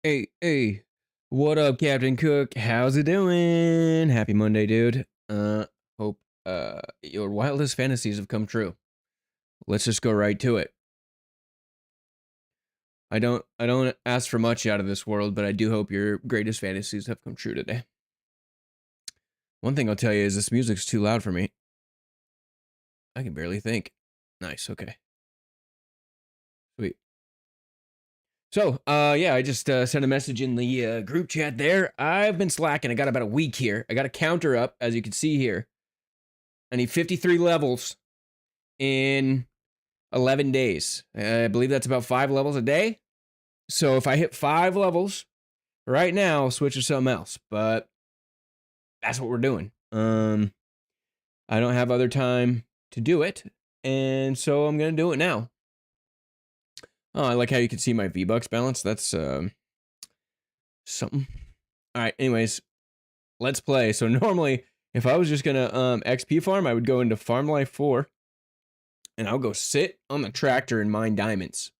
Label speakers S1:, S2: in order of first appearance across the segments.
S1: Hey, what up, Captain Cook? How's it doing? Happy Monday, dude. Hope your wildest fantasies have come true. Let's just go right to it. I don't ask for much out of this world, but I do hope your greatest fantasies have come true today. One thing I'll tell you is this music's too loud for me. I can barely think. Nice, okay. Sweet. So, yeah, I just sent a message in the group chat there. I've been slacking. I got about a week here. I got a counter up, as you can see here. I need 53 levels in 11 days. I believe that's about 5 levels a day. So if I hit 5 levels right now, I'll switch to something else. But that's what we're doing. I don't have other time to do it, and so I'm gonna do it now. Oh, I like how you can see my V-Bucks balance. That's something. All right. Anyways, let's play. So normally, if I was just gonna XP farm, I would go into Farm Life 4, and I'll go sit on the tractor and mine diamonds.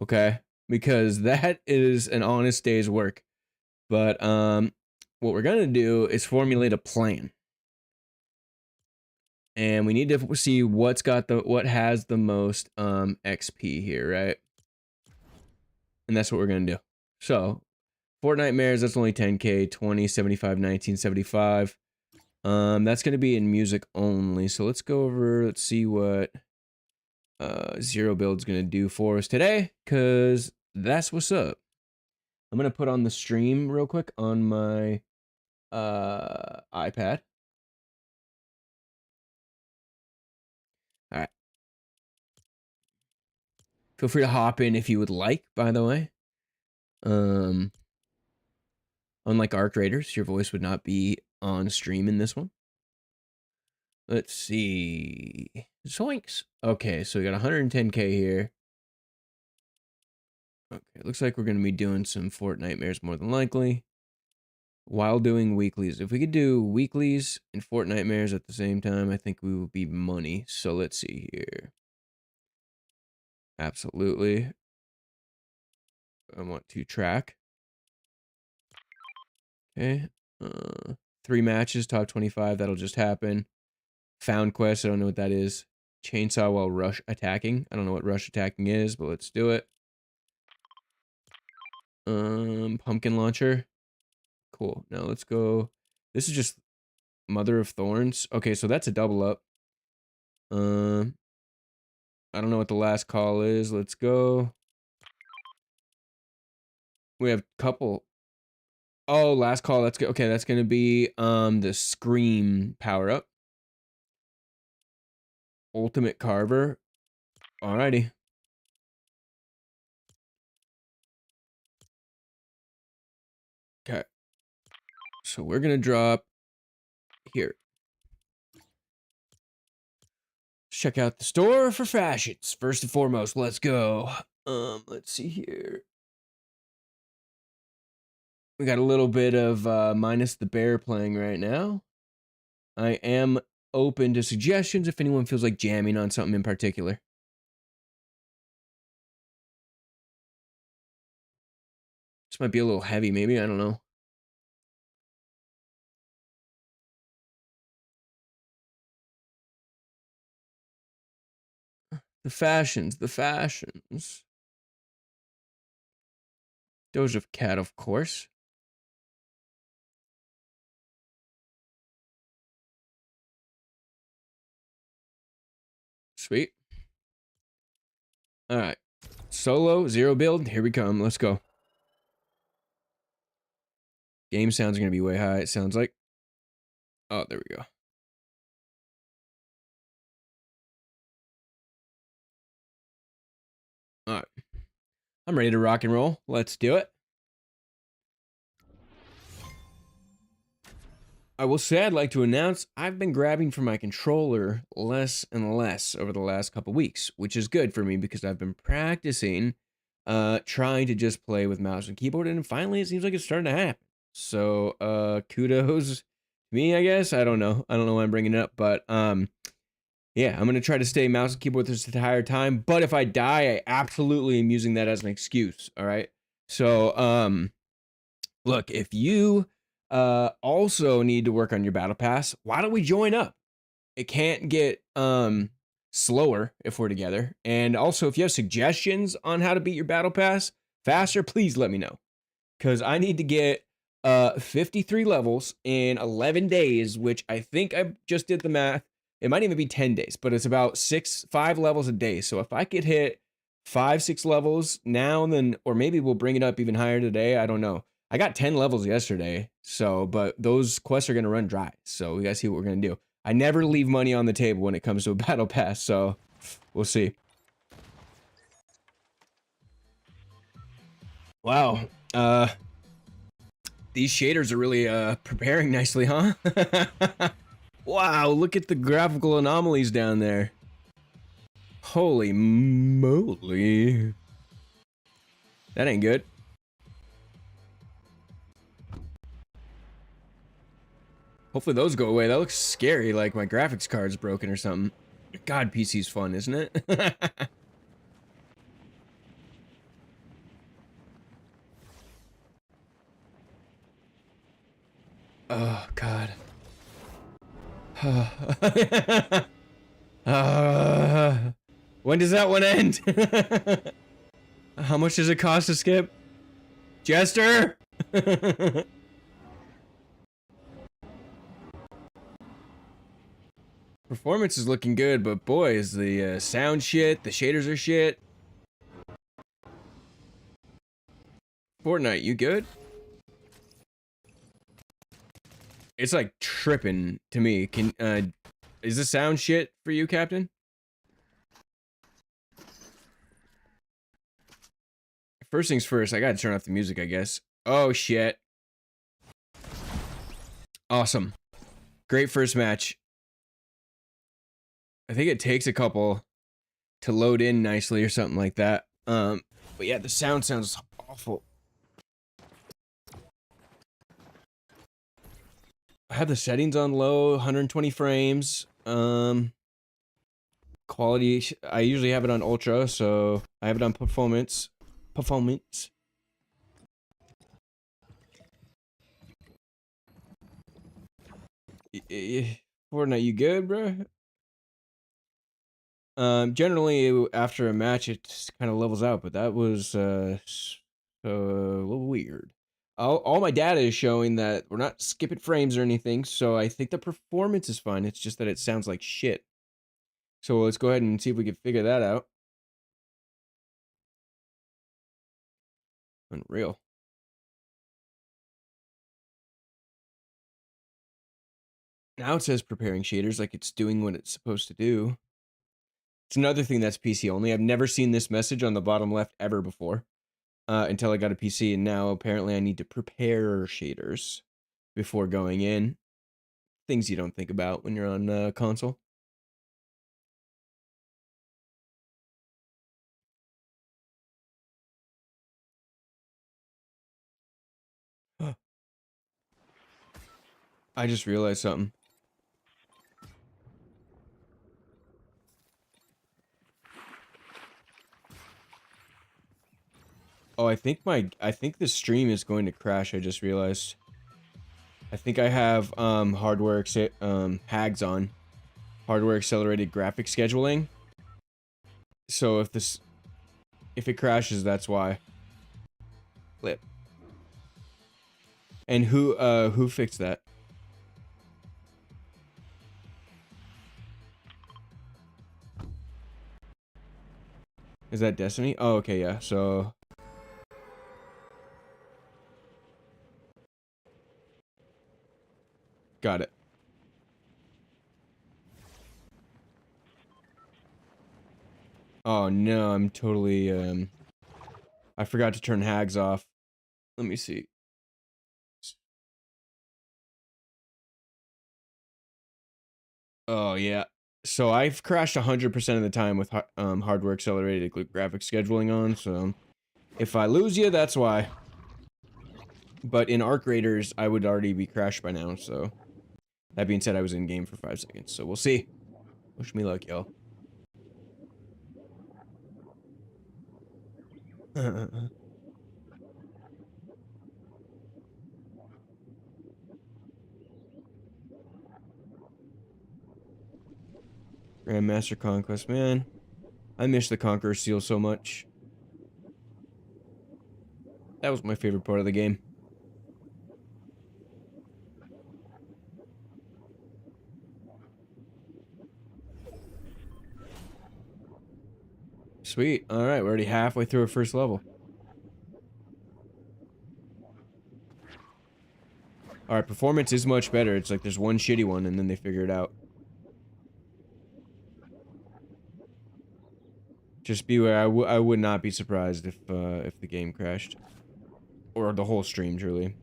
S1: Okay, because that is an honest day's work. But what we're gonna do is formulate a plan, and we need to see what has the most XP here, right? And that's what we're gonna do. So Fortnite Mares, that's only 10k, 20, 75, 19, 75. That's gonna be in music only. So let's go over. Let's see what Zero Build's gonna do for us today, because that's what's up. I'm gonna put on the stream real quick on my iPad. All right. Feel free to hop in if you would like, by the way. Unlike Arc Raiders, your voice would not be on stream in this one. Let's see. Zoinks. Okay, so we got 110k here. Okay, looks like we're going to be doing some Fortnite Mares more than likely, while doing weeklies. If we could do weeklies and Fortnite Mares at the same time, I think we would be money. So let's see here. Absolutely. I want to track. Okay. 3 matches, top 25. That'll just happen. Found quest. I don't know what that is. Chainsaw while rush attacking. I don't know what rush attacking is, but let's do it. Pumpkin launcher. Cool. Now let's go. This is just Mother of Thorns. Okay, so that's a double up. I don't know what the last call is. Let's go. We have a couple. Oh, last call. That's good. Okay, that's gonna be the Scream power up. Ultimate Carver. Alrighty. Okay. So we're gonna drop here. Check out the store for fashions. First and foremost, let's go. Let's see here. We got a little bit of Minus the Bear playing right now. I am open to suggestions if anyone feels like jamming on something in particular. This might be a little heavy, maybe. I don't know. The fashions. Doja Cat, of course. Sweet. All right. Solo, zero build. Here we come. Let's go. Game sounds going to be way high, it sounds like. Oh, there we go. All right. I'm ready to rock and roll. Let's do it. I will say I'd like to announce I've been grabbing for my controller less and less over the last couple weeks, which is good for me because I've been practicing trying to just play with mouse and keyboard, and finally it seems like it's starting to happen. So kudos to me, I guess. I don't know why I'm bringing it up, but yeah, I'm going to try to stay mouse and keyboard this entire time, but if I die, I absolutely am using that as an excuse, all right? So, look, if you also need to work on your battle pass, why don't we join up? It can't get slower if we're together. And also, if you have suggestions on how to beat your battle pass faster, please let me know. Because I need to get 53 levels in 11 days, which I think I just did the math. It might even be 10 days, but it's about 5 levels a day. So if I could hit 5, 6 levels now, then, or maybe we'll bring it up even higher today. I don't know. I got 10 levels yesterday. So, but those quests are going to run dry. So we got to see what we're going to do. I never leave money on the table when it comes to a battle pass. So we'll see. Wow. These shaders are really preparing nicely, huh? Wow, look at the graphical anomalies down there. Holy moly. That ain't good. Hopefully those go away. That looks scary, like my graphics card's broken or something. God, PC's fun, isn't it? Oh, God. When does that one end? How much does it cost to skip? Jester? Performance is looking good, but boy, is the sound shit, the shaders are shit. Fortnite, you good? It's like tripping to me. Is the sound shit for you, Captain? First things first, I gotta turn off the music, I guess. Oh, shit. Awesome. Great first match. I think it takes a couple to load in nicely or something like that. But yeah, the sound sounds awful. I have the settings on low, 120 frames. Quality, I usually have it on ultra, so I have it on performance. Fortnite, you good, bro? Generally after a match, it kind of levels out, but that was a little weird. All my data is showing that we're not skipping frames or anything, so I think the performance is fine. It's just that it sounds like shit. So let's go ahead and see if we can figure that out. Unreal. Now it says preparing shaders like it's doing what it's supposed to do. It's another thing that's PC only. I've never seen this message on the bottom left ever before until I got a PC, and now apparently I need to prepare shaders before going in. Things you don't think about when you're on console. I just realized something. Oh, I think the stream is going to crash. I just realized. I think I have hags on. Hardware accelerated graphic scheduling. So if it crashes, that's why. Flip. And who fixed that? Is that Destiny? Oh, okay, yeah. So got it. Oh no, I'm totally I forgot to turn hags off. Let me see. Oh yeah. So I've crashed 100% of the time with hardware accelerated graphic scheduling on, so if I lose you, that's why. But in Arc Raiders, I would already be crashed by now, so that being said, I was in game for 5 seconds, so we'll see. Wish me luck, y'all. Grandmaster Conquest, man. I miss the Conqueror Seal so much. That was my favorite part of the game. Sweet. Alright, we're already halfway through our first level. Alright, performance is much better. It's like there's one shitty one and then they figure it out. Just beware, I would not be surprised if the game crashed. Or the whole stream, truly.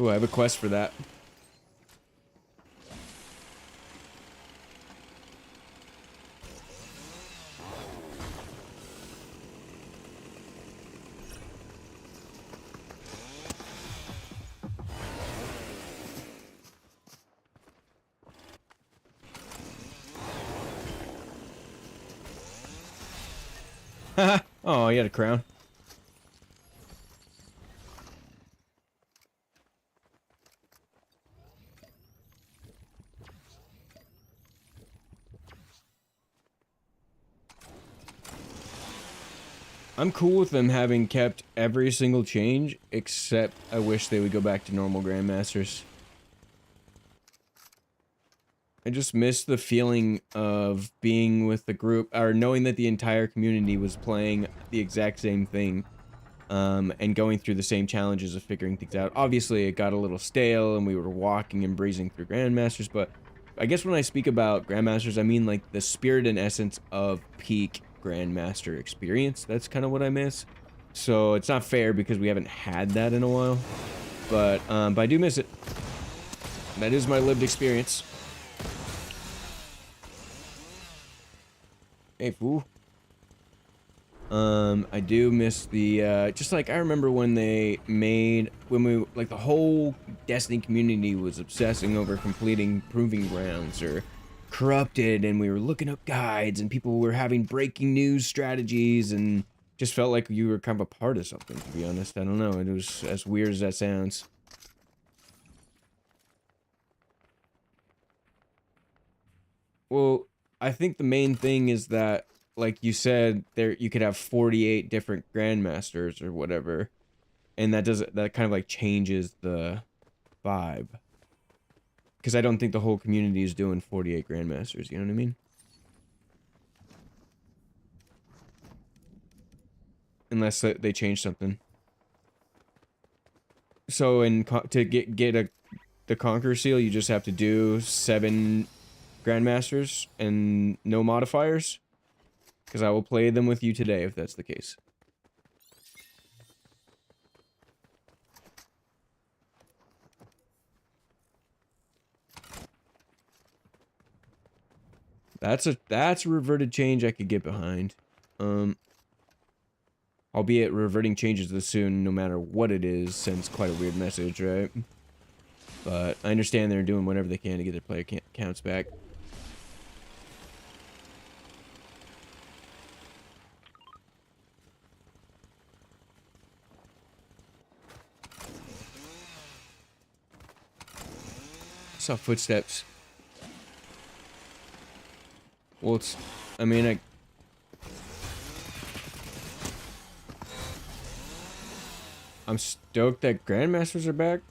S1: Ooh, I have a quest for that. Oh, you had a crown. I'm cool with them having kept every single change, except I wish they would go back to normal Grandmasters. I just miss the feeling of being with the group, or knowing that the entire community was playing the exact same thing, and going through the same challenges of figuring things out. Obviously, it got a little stale, and we were walking and breezing through Grandmasters, but I guess when I speak about Grandmasters, I mean, like, the spirit and essence of peak Grandmaster experience. That's kind of what I miss. So, it's not fair because we haven't had that in a while, but I do miss it. That is my lived experience. Hey, fool. I do miss the, just like, I remember when they made, like, the whole Destiny community was obsessing over completing Proving Grounds, or Corrupted, and we were looking up guides, and people were having breaking news strategies, and just felt like you were kind of a part of something, to be honest. I don't know, it was as weird as that sounds. Well, I think the main thing is that, like you said, there you could have 48 different grandmasters or whatever, and that kind of like changes the vibe. Because I don't think the whole community is doing 48 grandmasters. You know what I mean? Unless they change something. So to get the Conqueror seal, you just have to do 7 grandmasters and no modifiers. Because I will play them with you today if that's the case. That's a reverted change I could get behind. Albeit reverting changes this soon, no matter what it is, sends quite a weird message, right? But I understand they're doing whatever they can to get their player counts back. I saw footsteps. Well, I mean, I'm stoked that Grandmasters are back.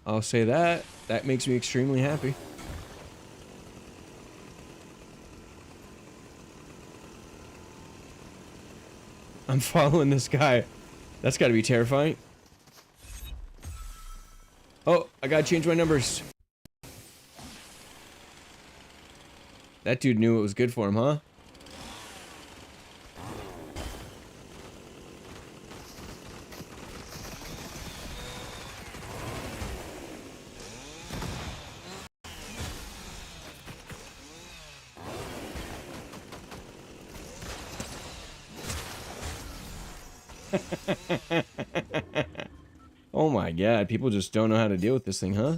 S1: I'll say that. That makes me extremely happy. I'm following this guy. That's gotta be terrifying. Oh, I gotta change my numbers. That dude knew it was good for him, huh? Oh my god, people just don't know how to deal with this thing, huh?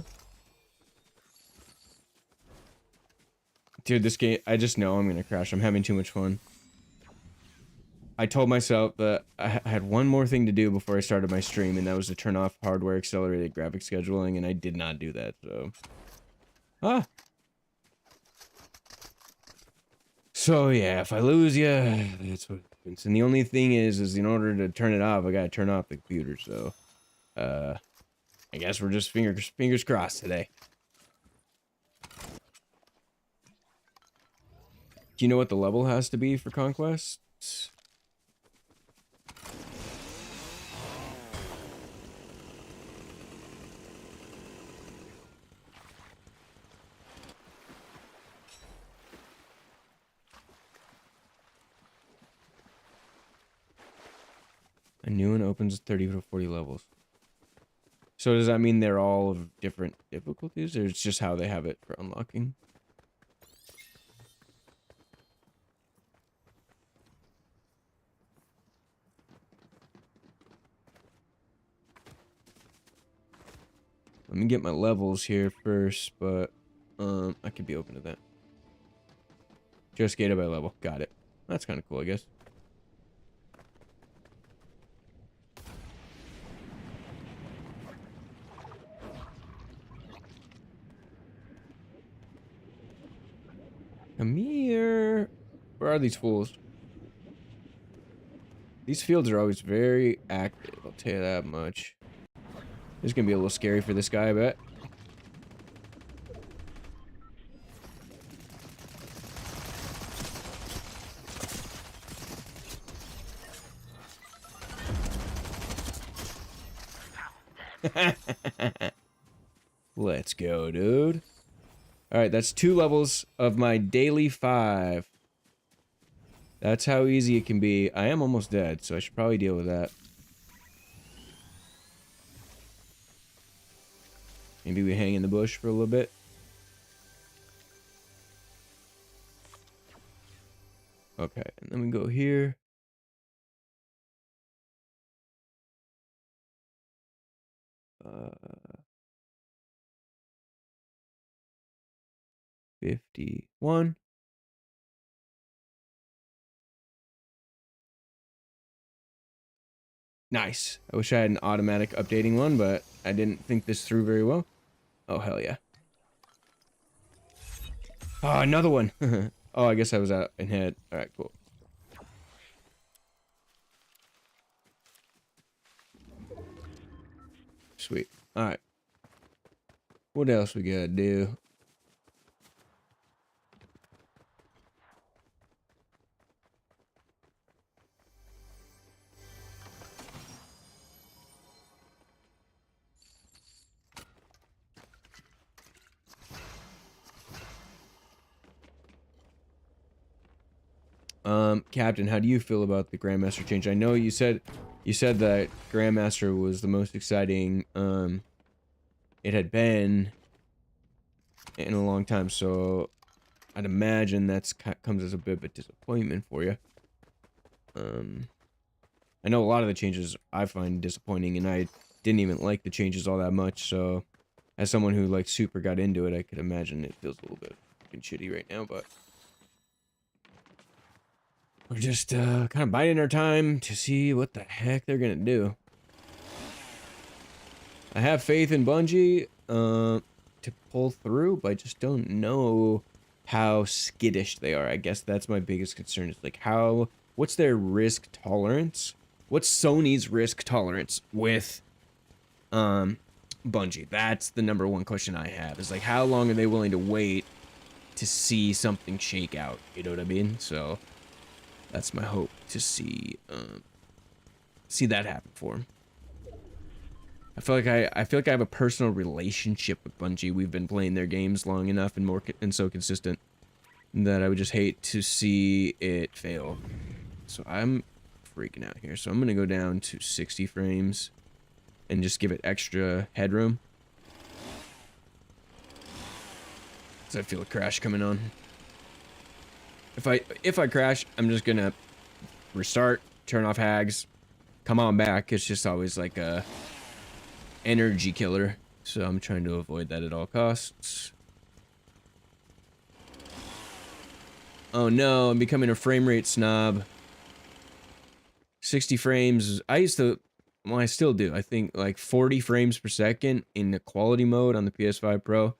S1: Dude, this game, I just know I'm gonna crash. I'm having too much fun. I told myself that I had one more thing to do before I started my stream, and that was to turn off hardware accelerated graphic scheduling, and I did not do that, so. Ah. So yeah, if I lose you, that's what happens. And the only thing is in order to turn it off, I gotta turn off the computer, so. I guess we're just fingers crossed today. Do you know what the level has to be for conquests? A new one opens 30 to 40 levels. So does that mean they're all of different difficulties, or it's just how they have it for unlocking? Let me get my levels here first, but I could be open to that. Just gated by level. Got it. That's kind of cool, I guess. Come here. Where are these fools? These fields are always very active, I'll tell you that much. This is gonna be a little scary for this guy, I bet. Let's go, dude. Alright, that's 2 levels of my daily 5. That's how easy it can be. I am almost dead, so I should probably deal with that. Maybe we hang in the bush for a little bit. Okay, and then we go here. 51. Nice. I wish I had an automatic updating one, but I didn't think this through very well. Oh, hell yeah. Oh, another one. Oh, I guess I was out and head. Alright, cool. Sweet. Alright. What else we gotta do? Captain, how do you feel about the Grandmaster change? I know you said that Grandmaster was the most exciting it had been in a long time, so I'd imagine that's comes as a bit of a disappointment for you. I know a lot of the changes I find disappointing, and I didn't even like the changes all that much, so as someone who like super got into it, I could imagine it feels a little bit fucking shitty right now, but we're just kind of biding our time to see what the heck they're gonna do. I have faith in Bungie to pull through, but I just don't know how skittish they are. I guess that's my biggest concern. Is like what's their risk tolerance? What's Sony's risk tolerance with Bungie? That's the number one question I have. Is like how long are they willing to wait to see something shake out? You know what I mean? So that's my hope to see that happen for them. I feel like I have a personal relationship with Bungie. We've been playing their games long enough and so consistent that I would just hate to see it fail. So I'm freaking out here. So I'm gonna go down to 60 frames and just give it extra headroom. So I feel a crash coming on. If I crash, I'm just gonna restart, turn off hags, come on back. It's just always like a energy killer, so I'm trying to avoid that at all costs. Oh no, I'm becoming a frame rate snob. 60 frames. I used to, well, I still do. I think like 40 frames per second in the quality mode on the PS5 Pro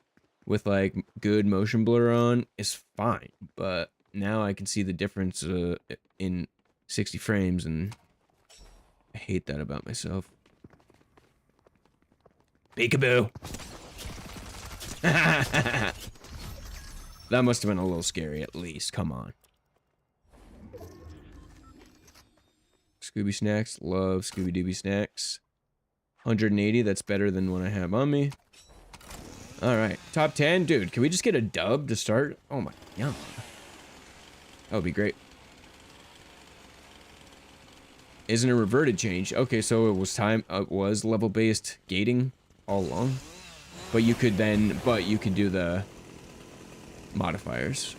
S1: with like good motion blur on is fine. But now I can see the difference in 60 frames, and I hate that about myself. Peekaboo. That must have been a little scary at least. Come on. Scooby Snacks. Love Scooby Dooby Snacks. 180. That's better than what I have on me. Alright. Top 10. Dude, can we just get a dub to start? Oh my god. That would be great. Isn't a reverted change. Okay, so it was level-based gating all along. But you could do the modifiers.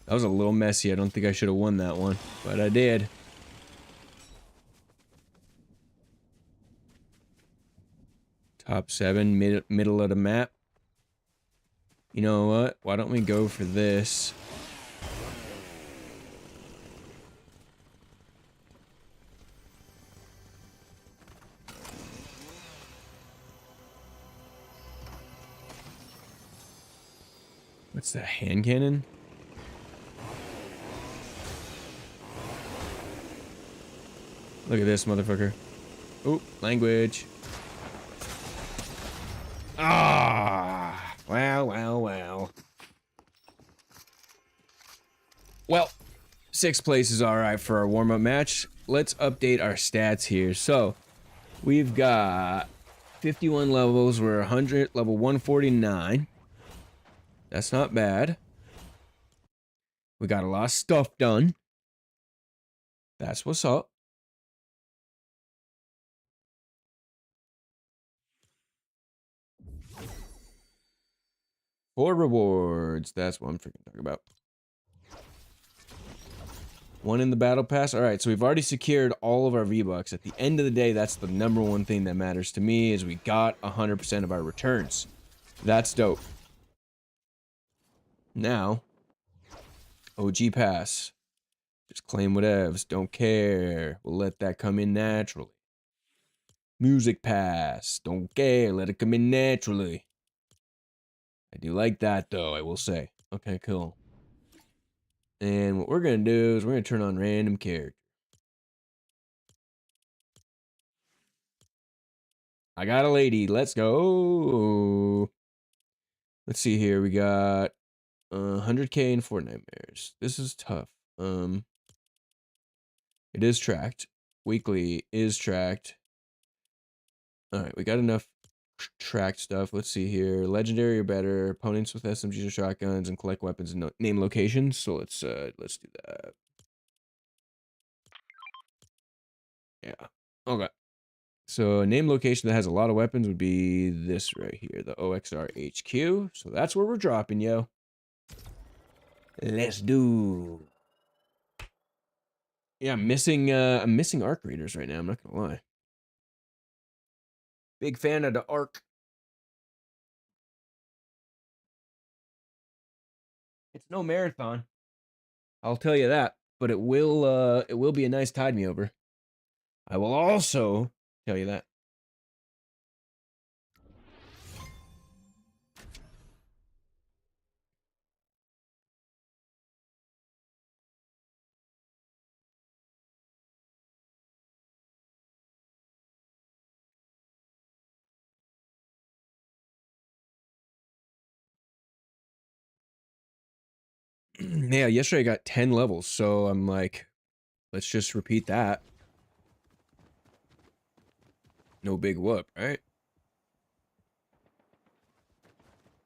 S1: That was a little messy. I don't think I should have won that one, but I did. Top 7, middle of the map. You know what? Why don't we go for this? What's that, hand cannon? Look at this motherfucker. Oh, language. Ah, well. Well, 6th place is alright for our warm-up match. Let's update our stats here. So, we've got 51 levels. We're level 149. That's not bad. We got a lot of stuff done. That's what's up. For rewards. That's what I'm freaking talking about. 1 in the battle pass. All right, so we've already secured all of our V-Bucks. At the end of the day, that's the number one thing that matters to me, is we got 100% of our returns. That's dope. Now, OG pass. Just claim whatevs. Don't care. We'll let that come in naturally. Music pass. Don't care. Let it come in naturally. I do like that, though, I will say. Okay, cool. And what we're going to do is we're going to turn on random character. I got a lady. Let's go. Let's see here. We got 100K in Fortnite Mares. This is tough. It is tracked. Weekly is tracked. All right, we got enough tracked stuff. Let's see here. Legendary or better. Opponents with SMGs or shotguns, and collect weapons and name locations. So let's do that. Yeah. Okay. So a name location that has a lot of weapons would be this right here, the OXR HQ. So that's where we're dropping, yo. Let's do. Yeah, I'm missing arc readers right now. I'm not gonna lie. Big fan of the arc. It's no marathon, I'll tell you that, but it will be a nice tide me over. I will also tell you that. Yeah, yesterday I got 10 levels, so I'm like, let's just repeat that. No big whoop, right?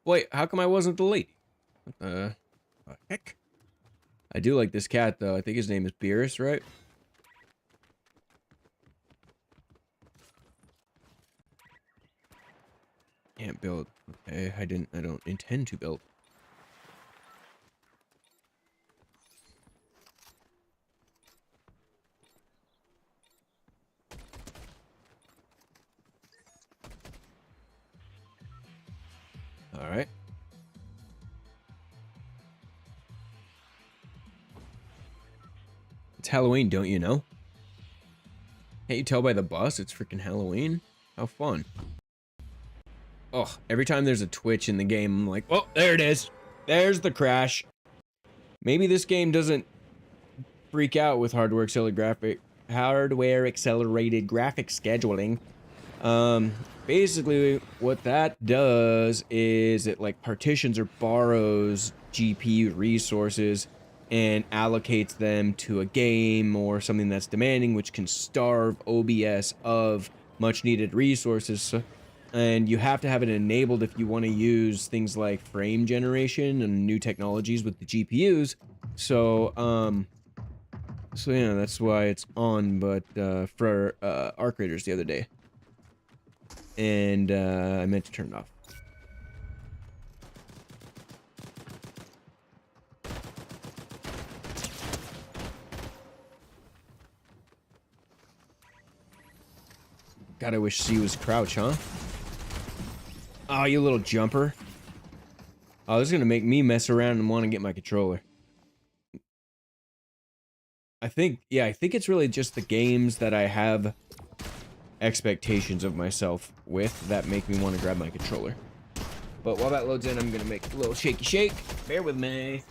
S1: Wait, how come I wasn't the lady? What the heck? I do like this cat, though. I think his name is Beerus, right? Can't build. Okay, I don't intend to build. All right. It's Halloween, don't you know? Can't you tell by the bus? It's freaking Halloween. How fun. Oh, every time there's a twitch in the game, I'm like, oh, there it is. There's the crash. Maybe this game doesn't freak out with hardware accelerated graphic scheduling. Basically what that does is it like partitions or borrows GPU resources and allocates them to a game or something that's demanding, which can starve OBS of much needed resources. And you have to have it enabled if you want to use things like frame generation and new technologies with the GPUs. So yeah, that's why it's on, but for Arc Raiders the other day. And I meant to turn it off. God, I wish C was crouch, huh? Oh, you little jumper. Oh, this is gonna make me mess around and want to get my controller. I think it's really just the games that I have expectations of myself with that make me want to grab my controller. But while that loads in, I'm gonna make a little shaky shake. Bear with me.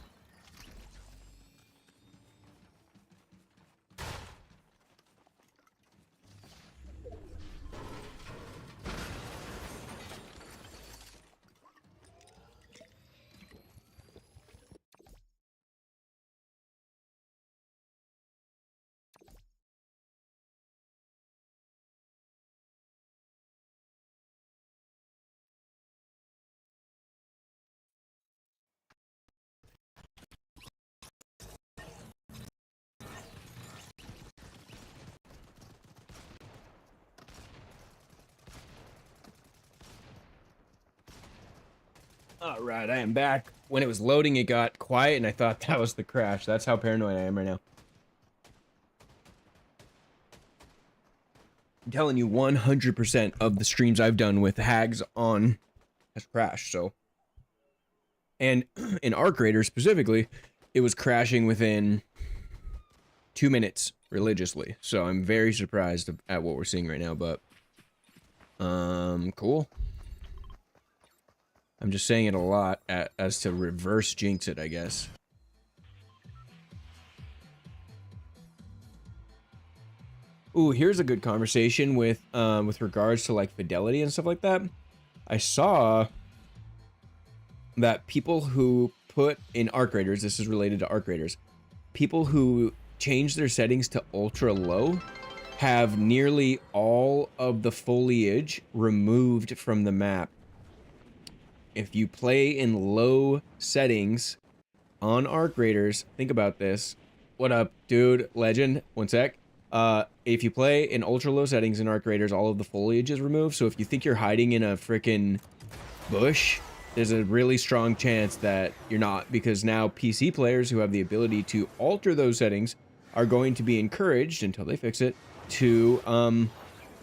S1: All right, I am back. When it was loading, it got quiet, and I thought that was the crash. That's how paranoid I am right now. I'm telling you, 100% of the streams I've done with hags on has crashed, so. And in Arc Raider specifically, it was crashing within 2 minutes religiously. So I'm very surprised at what we're seeing right now, but cool. I'm just saying it a lot as to reverse jinx it, I guess. Ooh, here's a good conversation with regards to like fidelity and stuff like that. I saw that people who put in Arc Raiders, this is related to Arc Raiders, people who change their settings to ultra low have nearly all of the foliage removed from the map. If you play in low settings on Arc Raiders, think about this. What up, dude? Legend, one sec. If you play in ultra low settings in Arc Raiders, all of the foliage is removed. So if you think you're hiding in a freaking bush, there's a really strong chance that you're not, because now PC players who have the ability to alter those settings are going to be encouraged, until they fix it, to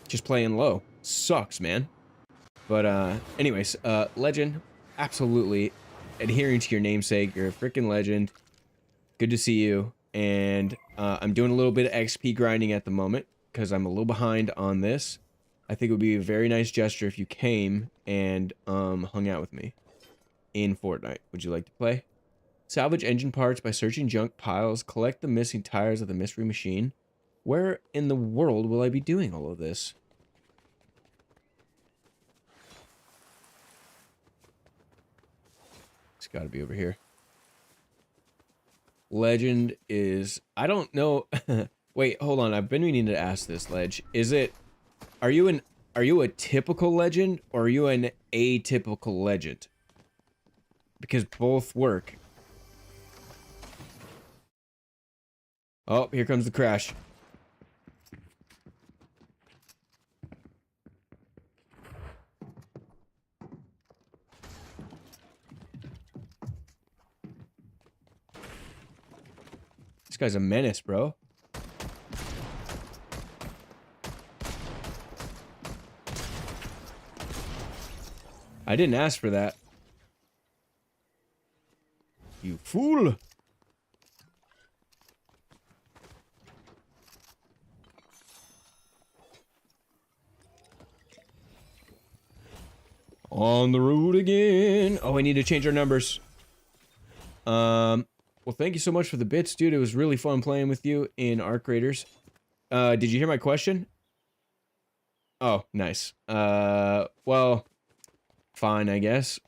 S1: just play in low. Sucks, man. But anyways, Legend, absolutely adhering to your namesake. You're a freaking legend. Good to see you. And I'm doing a little bit of XP grinding at the moment because I'm a little behind on this. I think it would be a very nice gesture if you came and hung out with me in Fortnite. Would you like to play? Salvage engine parts by searching junk piles. Collect the missing tires of the mystery machine. Where in the world will I be doing all of this? It's got to be over here. Legend is... I don't know... Wait, hold on. I've been meaning to ask this, Ledge. Is it... Are you a typical legend, or are you an atypical legend? Because both work. Oh, here comes the crash. This guy's a menace, bro. I didn't ask for that. Fool! On the road again. Oh, I need to change our numbers. Well, thank you so much for the bits, dude. It was really fun playing with you in Arc Raiders. Did you hear my question? Oh, nice. Well, fine, I guess.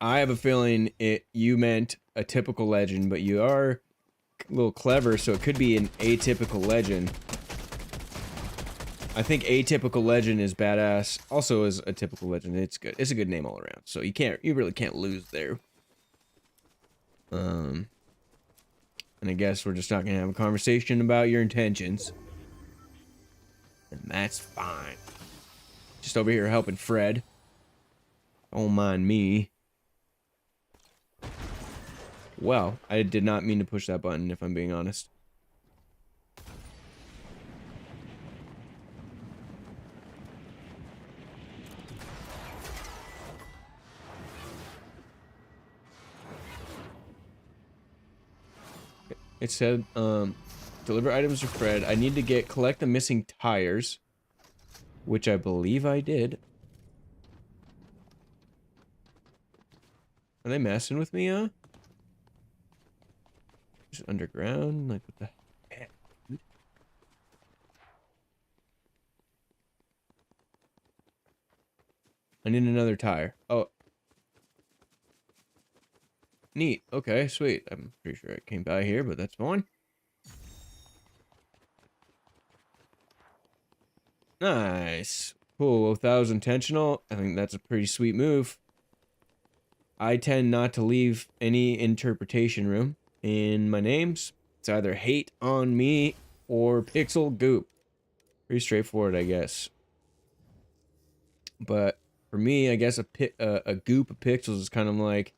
S1: I have a feeling you meant a typical legend, but you are a little clever, so it could be an atypical legend. I think atypical legend is badass. Also is a typical legend. It's good. It's a good name all around. So you really can't lose there. And I guess we're just not gonna have a conversation about your intentions. And that's fine. Just over here helping Fred. Don't mind me. Well, I did not mean to push that button, if I'm being honest. It said, deliver items to Fred. I need to collect the missing tires, which I believe I did. Are they messing with me, huh? Just underground? Like, what the heck? I need another tire. Oh. Neat. Okay, sweet. I'm pretty sure I came by here, but that's fine. Nice. Cool. 1,000 intentional. I think that's a pretty sweet move. I tend not to leave any interpretation room in my names. It's either hate on me or pixel goop. Pretty straightforward, I guess. But for me, I guess a goop of pixels is kind of like,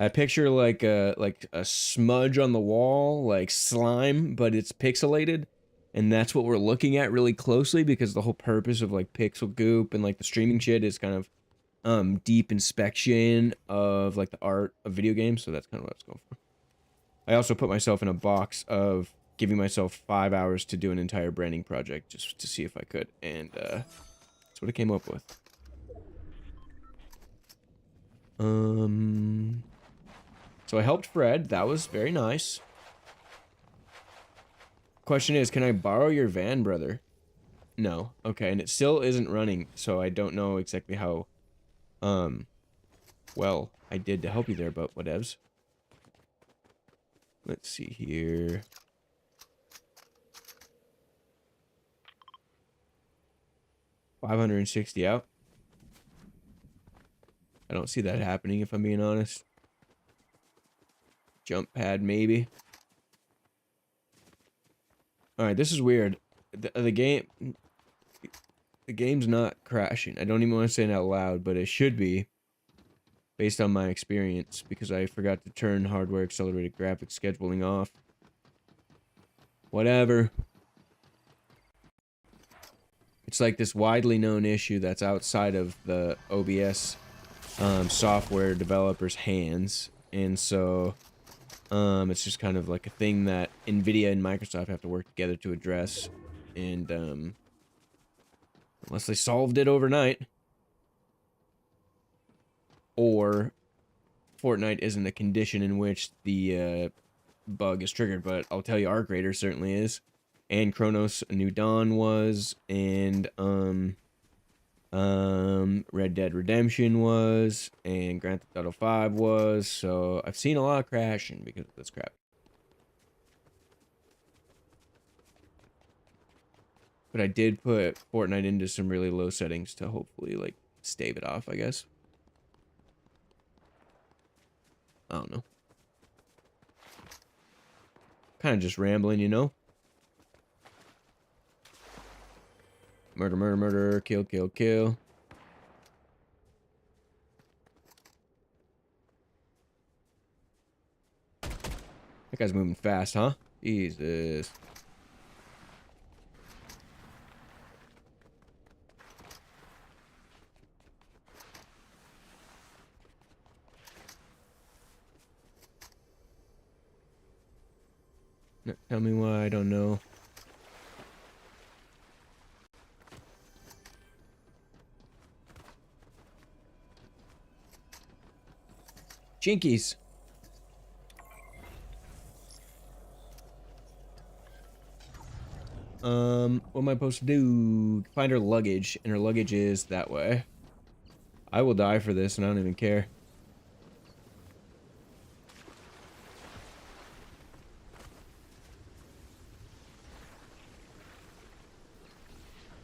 S1: I picture like a smudge on the wall, like slime, but it's pixelated. And that's what we're looking at really closely, because the whole purpose of like pixel goop and like the streaming shit is kind of deep inspection of like the art of video games. So that's kind of what I was going for. I also put myself in a box of giving myself 5 hours to do an entire branding project just to see if I could, and that's what I came up with. So I helped Fred. That was very nice. Question is, can I borrow your van, brother? No. Okay, and it still isn't running, so I don't know exactly how well I did to help you there, but whatevs. Let's see here. $560 out. I don't see that happening, if I'm being honest. Jump pad, maybe. Alright, this is weird. The game's not crashing. I don't even want to say it out loud, but it should be, based on my experience, because I forgot to turn hardware accelerated graphics scheduling off. Whatever. It's like this widely known issue that's outside of the OBS software developers' hands, and so it's just kind of like a thing that NVIDIA and Microsoft have to work together to address, and unless they solved it overnight, or Fortnite isn't a condition in which the bug is triggered, but I'll tell you, Arc Raider certainly is, and Chronos New Dawn was, and Red Dead Redemption was, and Grand Theft Auto 5 was, so I've seen a lot of crashing because of this crap. But I did put Fortnite into some really low settings to hopefully, like, stave it off, I guess. I don't know. Kind of just rambling, you know? Murder, murder, murder, kill, kill, kill. That guy's moving fast, huh? Jesus. Tell me why I don't know. Jinkies. What am I supposed to do? Find her luggage, and her luggage is that way. I will die for this, and I don't even care.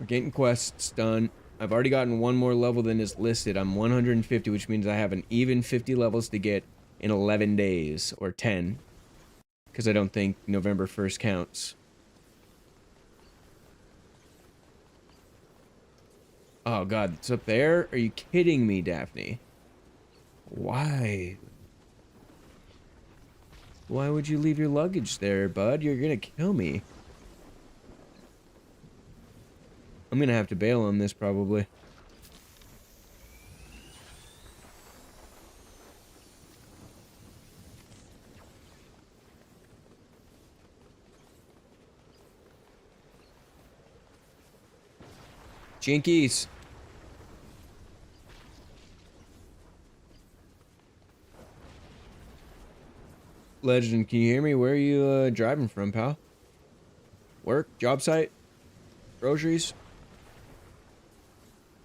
S1: We're getting quests done. I've already gotten one more level than is listed. I'm 150, which means I have an even 50 levels to get in 11 days, or 10. Because I don't think November 1st counts. Oh god, it's up there? Are you kidding me, Daphne? Why? Why would you leave your luggage there, bud? You're gonna kill me. I'm gonna have to bail on this, probably. Jinkies. Legend, can you hear me? Where are you driving from, pal? Work? Job site? Groceries?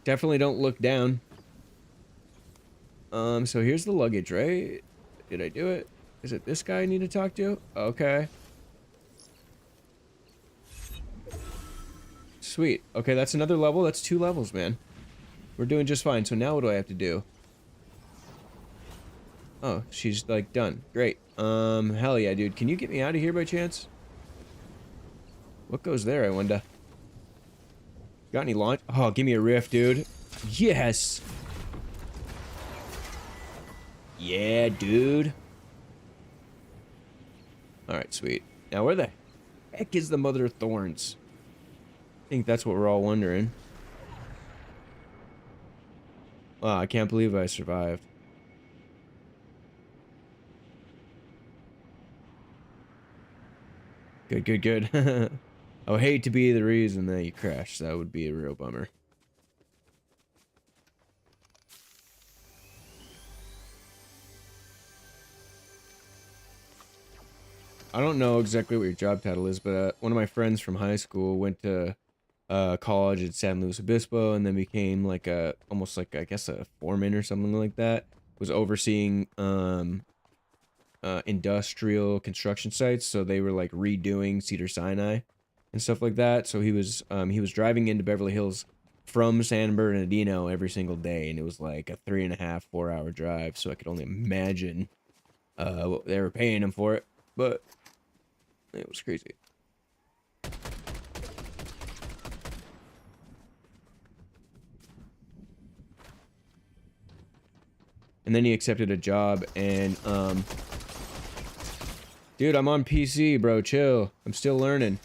S1: Definitely don't look down. So here's the luggage, right? Did I do it? Is it this guy I need to talk to? Okay. Sweet. Okay, that's another level. That's 2 levels, man. We're doing just fine. So now what do I have to do? Oh, she's like done. Great. Hell yeah, dude. Can you get me out of here by chance? What goes there, I wonder? Got any launch? Oh, give me a rift, dude. Yes! Yeah, dude. Alright, sweet. Now, where the heck is the Mother of Thorns? I think that's what we're all wondering. Wow, I can't believe I survived. Good, good, good. I would hate to be the reason that you crashed. That would be a real bummer. I don't know exactly what your job title is, but one of my friends from high school went to college at San Luis Obispo and then became like almost like, I guess, a foreman or something like that. Was overseeing industrial construction sites, so they were like redoing Cedar Sinai and stuff like that. So he was driving into Beverly Hills from San Bernardino every single day, and it was like a 3.5, 4 hour drive. So I could only imagine what they were paying him for it, but it was crazy. And then he accepted a job, and dude, I'm on PC, bro. Chill. I'm still learning.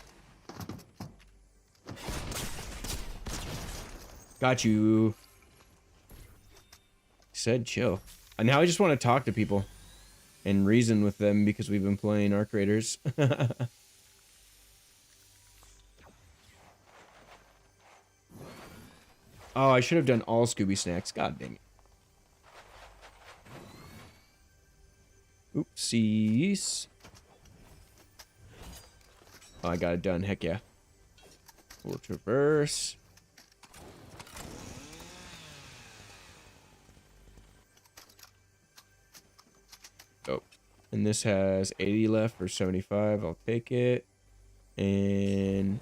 S1: Got you. Said chill. And now I just want to talk to people and reason with them because we've been playing Arc Raiders. Oh, I should have done all Scooby Snacks. God dang it. Oopsies. Oh, I got it done. Heck yeah. We'll traverse. Oh. And this has 80 left for 75. I'll take it. And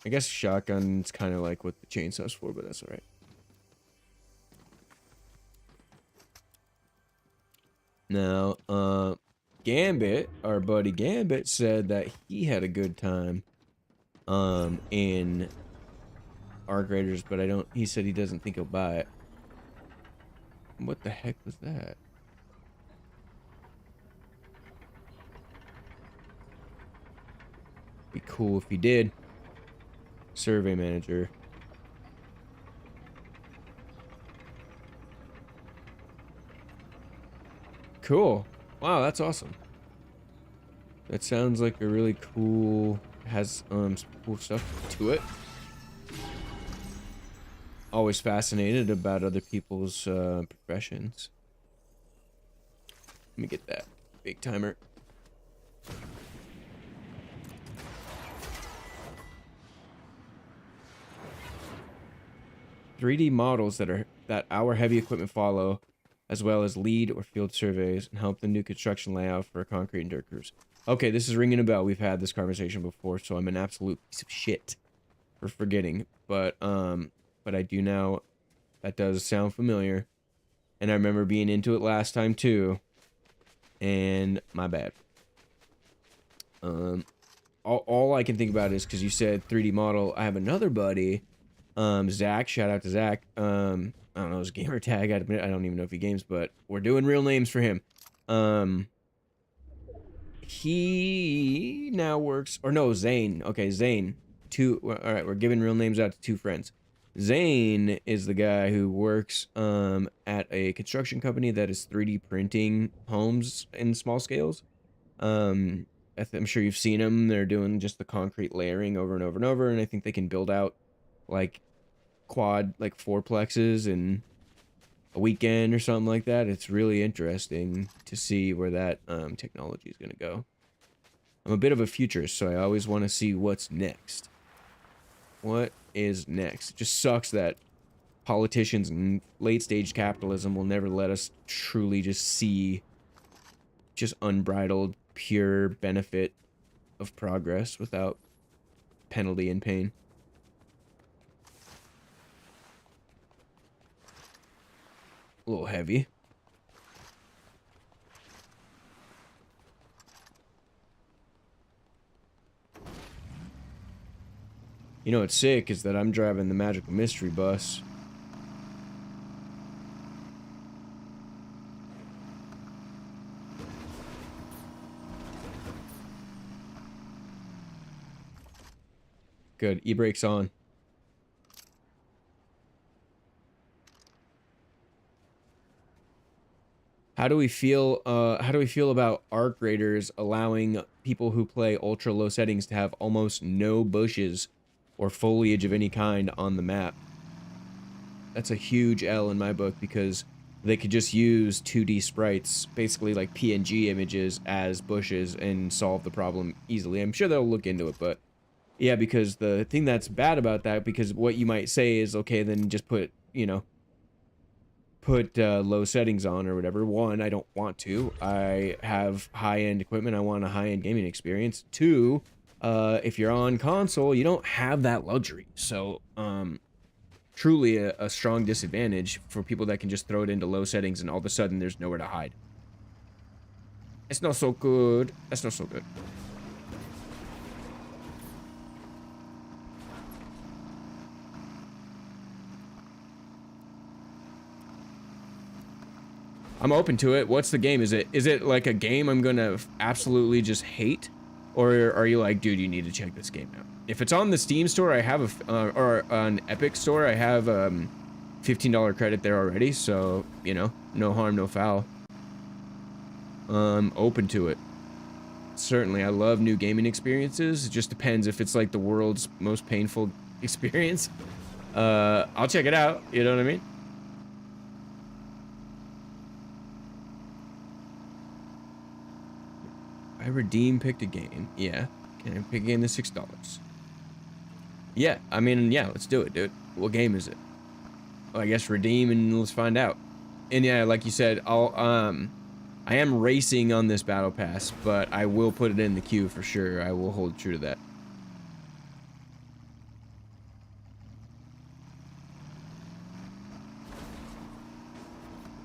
S1: I guess shotgun's kind of like what the chainsaw's for, but that's alright. Now, Gambit, our buddy Gambit, said that he had a good time, in Arc Raiders, but he said he doesn't think he'll buy it. What the heck was that? Be cool if he did. Survey manager. Cool. Wow, that's awesome. That sounds like a really cool, has some cool stuff to it. Always fascinated about other people's professions. Let me get that big timer. "3D models that our heavy equipment follow, as well as lead or field surveys and help the new construction layout for concrete and dirt crews." Okay, this is ringing a bell. We've had this conversation before, so I'm an absolute piece of shit for forgetting. But I do now. That does sound familiar, and I remember being into it last time too. And my bad. All I can think about is because you said 3D model. I have another buddy, Zach. Shout out to Zach. I don't know his gamer tag. I don't even know if he games, but we're doing real names for him. He now works, or no, Zane. Okay, Zane. All right, we're giving real names out to two friends. Zane is the guy who works at a construction company that is 3D printing homes in small scales. Um, I'm sure you've seen them. They're doing just the concrete layering over and over and over, and I think they can build out like like fourplexes in a weekend or something like that. It's really interesting to see where that technology is going to go. I'm a bit of a futurist, so I always want to see what's next. What is next? It just sucks that politicians and late-stage capitalism will never let us truly just see just unbridled, pure benefit of progress without penalty and pain. A little heavy. You know what's sick is that I'm driving the Magical Mystery Bus. Good. E-brake's on. How do we feel about arc raiders allowing people who play ultra low settings to have almost no bushes or foliage of any kind on the map? That's a huge L in my book because they could just use 2D sprites, basically like PNG images, as bushes and solve the problem easily. I'm sure they'll look into it, but yeah, because the thing that's bad about that, because what you might say is, okay, then just put, you know, low settings on or whatever. One, I don't want to. I have high-end equipment. I want a high-end gaming experience. Two, if you're on console, you don't have that luxury. So, truly a strong disadvantage for people that can just throw it into low settings and all of a sudden there's nowhere to hide. It's not so good. That's not so good. I'm open to it. What's the game? Is it like a game I'm gonna absolutely just hate, or are you like, dude, you need to check this game out? If it's on the Steam store, I have or an Epic store, I have $15 credit there already. So you know, no harm, no foul. Open to it. Certainly, I love new gaming experiences. It just depends if it's like the world's most painful experience. I'll check it out. You know what I mean? I redeem picked a game. Yeah. Can I pick a game that's $6? Yeah. I mean, yeah, let's do it, dude. What game is it? Well, I guess redeem and let's find out. And yeah, like you said, I am racing on this battle pass, but I will put it in the queue for sure. I will hold true to that.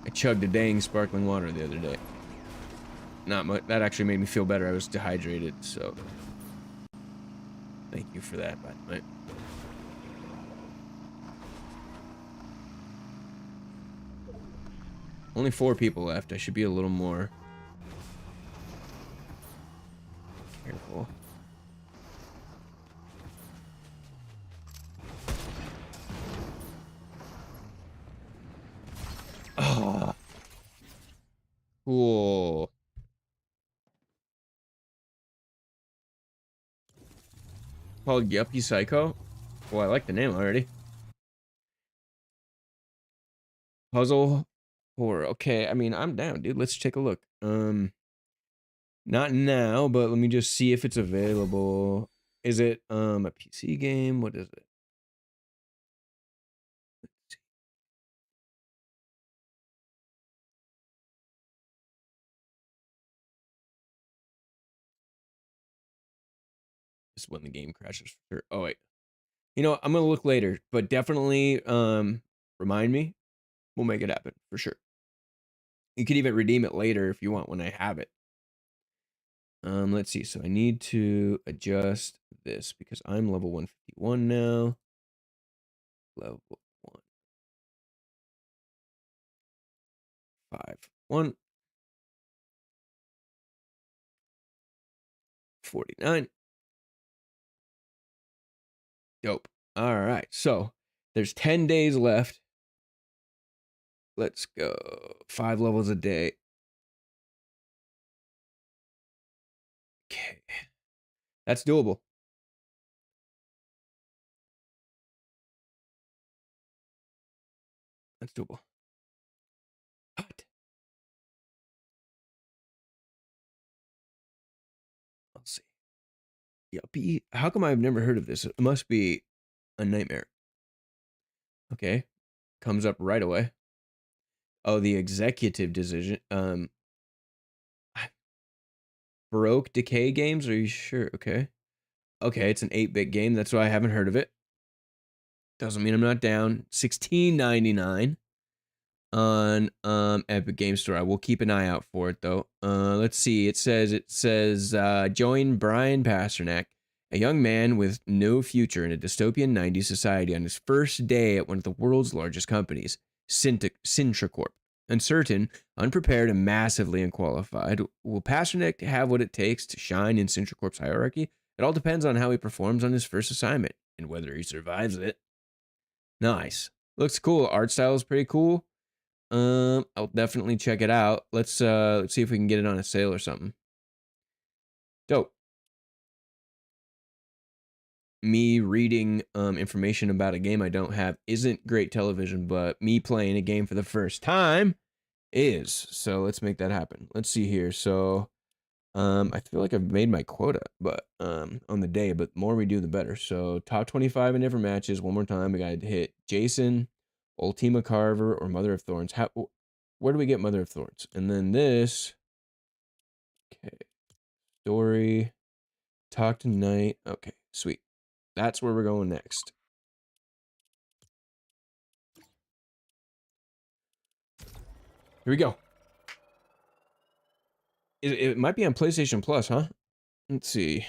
S1: I chugged a dang sparkling water the other day. Not much. That actually made me feel better. I was dehydrated, so thank you for that, by the way. Only 4 people left. I should be a little more careful. Oh, cool. called Yuppie Psycho. Well, I like the name already. Puzzle horror. Okay, I mean, I'm down, dude. Let's take a look. Not now, but let me just see if it's available. Is it a PC game? What is it? Just when the game crashes for sure. Oh wait. You know, I'm gonna look later, but definitely remind me. We'll make it happen for sure. You could even redeem it later if you want when I have it. Let's see. So I need to adjust this because I'm level 151 now. Level 151. 49. Dope. All right. So there's 10 days left. Let's go. 5 levels a day. Okay. That's doable. That's doable. What? I'll see. Yuppie. How come I've never heard of this? It must be a nightmare. Okay. Comes up right away. Oh, the executive decision. Baroque Decay Games? Are you sure? Okay. Okay, it's an 8-bit game. That's why I haven't heard of it. Doesn't mean I'm not down. $16.99 on Epic Game Store. I will keep an eye out for it though. Let's see. It says join Brian Pasternak, a young man with no future in a dystopian 90s society on his first day at one of the world's largest companies, Sintracorp. Uncertain, unprepared, and massively unqualified, will Pasternak have what it takes to shine in Sintracorp's hierarchy? It all depends on how he performs on his first assignment and whether he survives it. Nice. Looks cool. Art style is pretty cool. I'll definitely check it out. Let's see if we can get it on a sale or something. Dope. Me reading information about a game I don't have isn't great television, but me playing a game for the first time is. So let's make that happen. Let's see here. So I feel like I've made my quota, but on the day, but the more we do the better. So top 25 in different matches. One more time, we gotta hit Jason, Ultima Carver, or Mother of Thorns. Where do we get Mother of Thorns? And then this. Okay. Story. Talk tonight. Okay, sweet. That's where we're going next. Here we go. It might be on PlayStation Plus, huh? Let's see.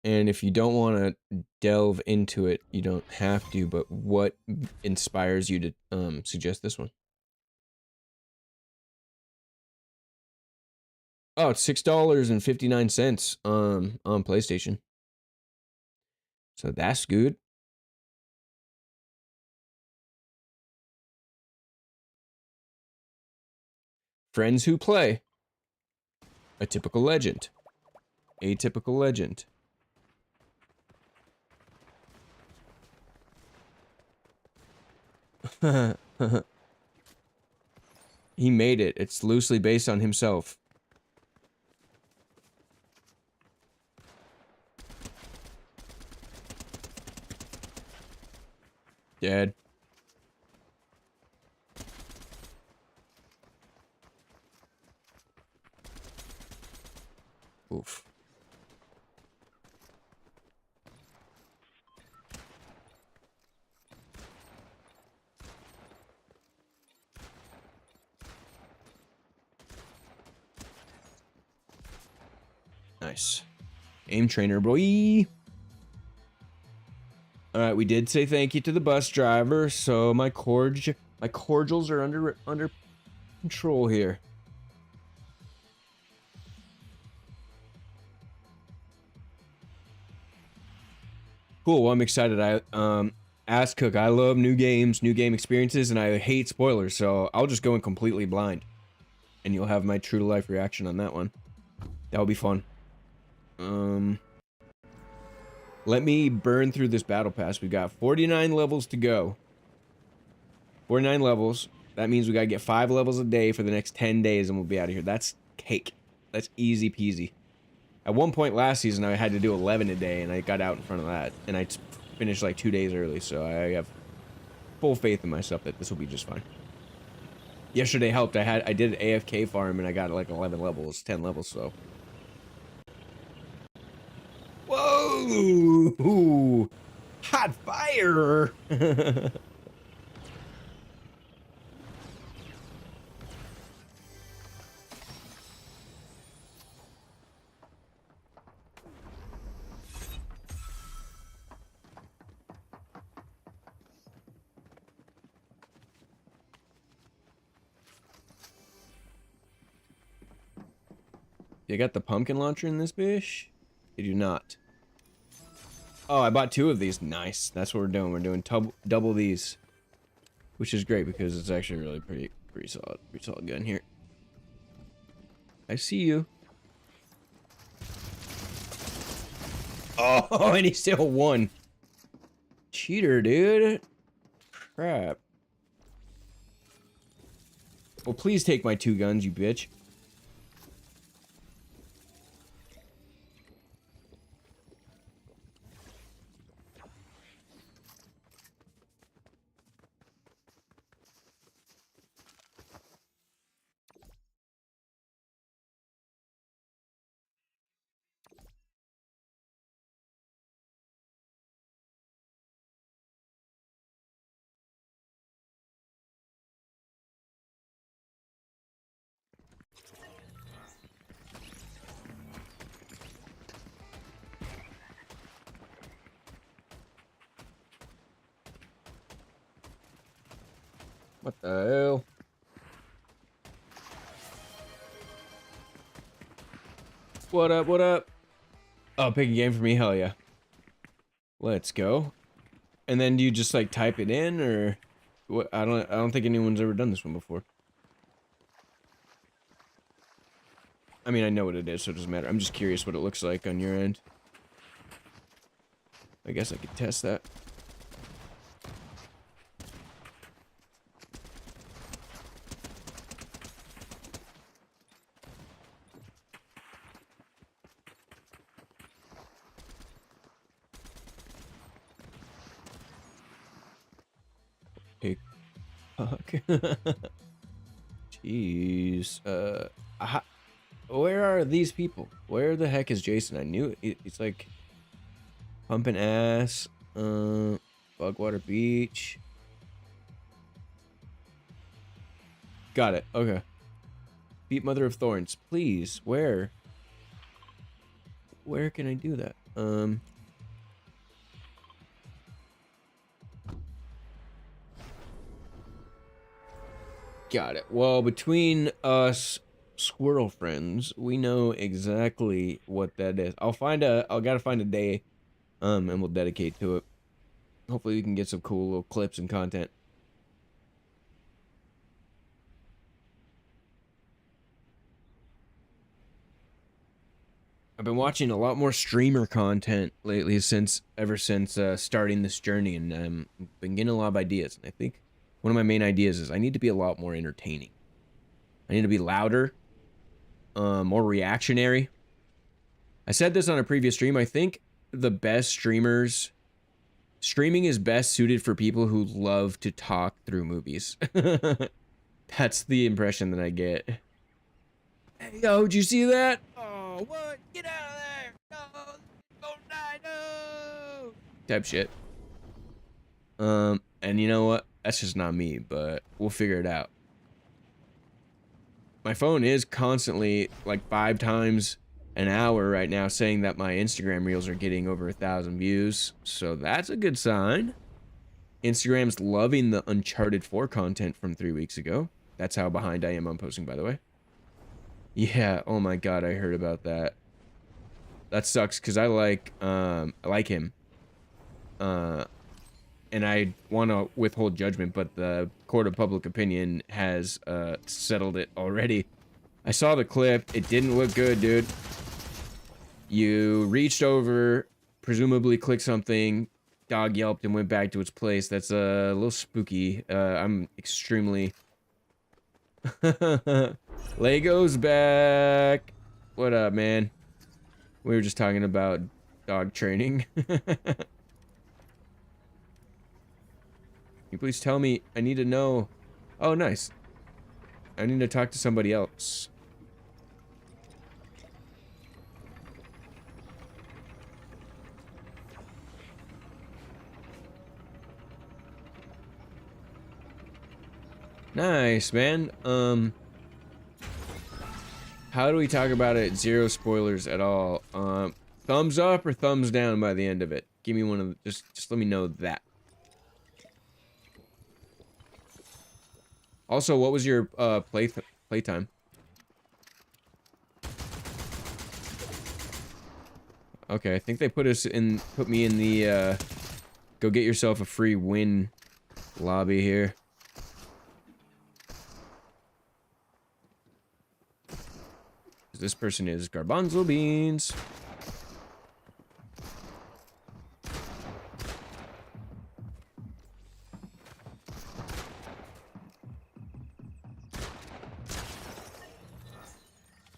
S1: And if you don't want to delve into it, you don't have to, but what inspires you to suggest this one? Oh, it's $6.59 on PlayStation. So that's good. Friends who play. A typical legend. Atypical legend. He made it. It's loosely based on himself. Dead. Oof. Nice. Aim trainer, boy. All right, we did say thank you to the bus driver, so my cordials are under control here. Cool. Well, I'm excited. Ask Cook. I love new games, new game experiences, and I hate spoilers, so I'll just go in completely blind. and you'll have my true to life reaction on that one. That'll be fun. Let me burn through this battle pass. We've got 49 levels to go. 49 levels. That means we gotta get 5 levels a day for the next 10 days and we'll be out of here. That's cake. That's easy peasy. At one point last season, I had to do 11 a day and I got out in front of that. And I finished like 2 days early, so I have full faith in myself that this will be just fine. Yesterday helped. I did an AFK farm and I got like 11 levels, 10 levels, so. Whoa! Hot fire! You got the pumpkin launcher in this bitch? Did you not? Oh, I bought 2 of these. Nice. That's what we're doing. We're doing double these. Which is great because it's actually really pretty solid gun here. I see you. Oh, and he still won. Cheater, dude. Crap. Well, please take my 2 guns, you bitch. What the hell? What up, what up? Oh, pick a game for me, hell yeah. Let's go. And then do you just like type it in or what? I don't think anyone's ever done this one before. I mean, I know what it is, so it doesn't matter. I'm just curious what it looks like on your end. I guess I could test that. Hey, fuck. Jeez. Where are these people? Where the heck is Jason? I knew it's like pumping ass. Bugwater Beach. Got it. Okay. Beat Mother of Thorns, please. Where? Where can I do that? Got it. Well, between us squirrel friends, we know exactly what that is. I'll gotta find a day, and we'll dedicate to it. Hopefully we can get some cool little clips and content. I've been watching a lot more streamer content lately ever since starting this journey, and been getting a lot of ideas. And I think one of my main ideas is I need to be a lot more entertaining. I need to be louder, more reactionary. I said this on a previous stream. I think the best streaming is best suited for people who love to talk through movies. That's the impression that I get. Hey, yo, did you see that? Oh, what? Get out of there! No! Don't die, no! Type shit. And you know what? That's just not me, but we'll figure it out. My phone is constantly, like 5 times an hour right now, saying that my Instagram reels are getting over 1,000 views, so that's a good sign. Instagram's loving the Uncharted 4 content from 3 weeks ago. That's how behind I am on posting, by the way. Yeah, oh my god, I heard about that. That sucks, because I like him. And I want to withhold judgment, but the court of public opinion has settled it already. I saw the clip. It didn't look good, dude. You reached over, presumably clicked something, dog yelped and went back to its place. That's a little spooky. I'm extremely... Lego's back. What up, man? We were just talking about dog training. Can you please tell me? I need to know. Oh, nice. I need to talk to somebody else. Nice, man. How do we talk about it? Zero spoilers at all. Thumbs up or thumbs down by the end of it? Give me one of the, just let me know that. Also, what was your playtime? Okay, I think they put me in the go get yourself a free win lobby here. This person is garbanzo beans.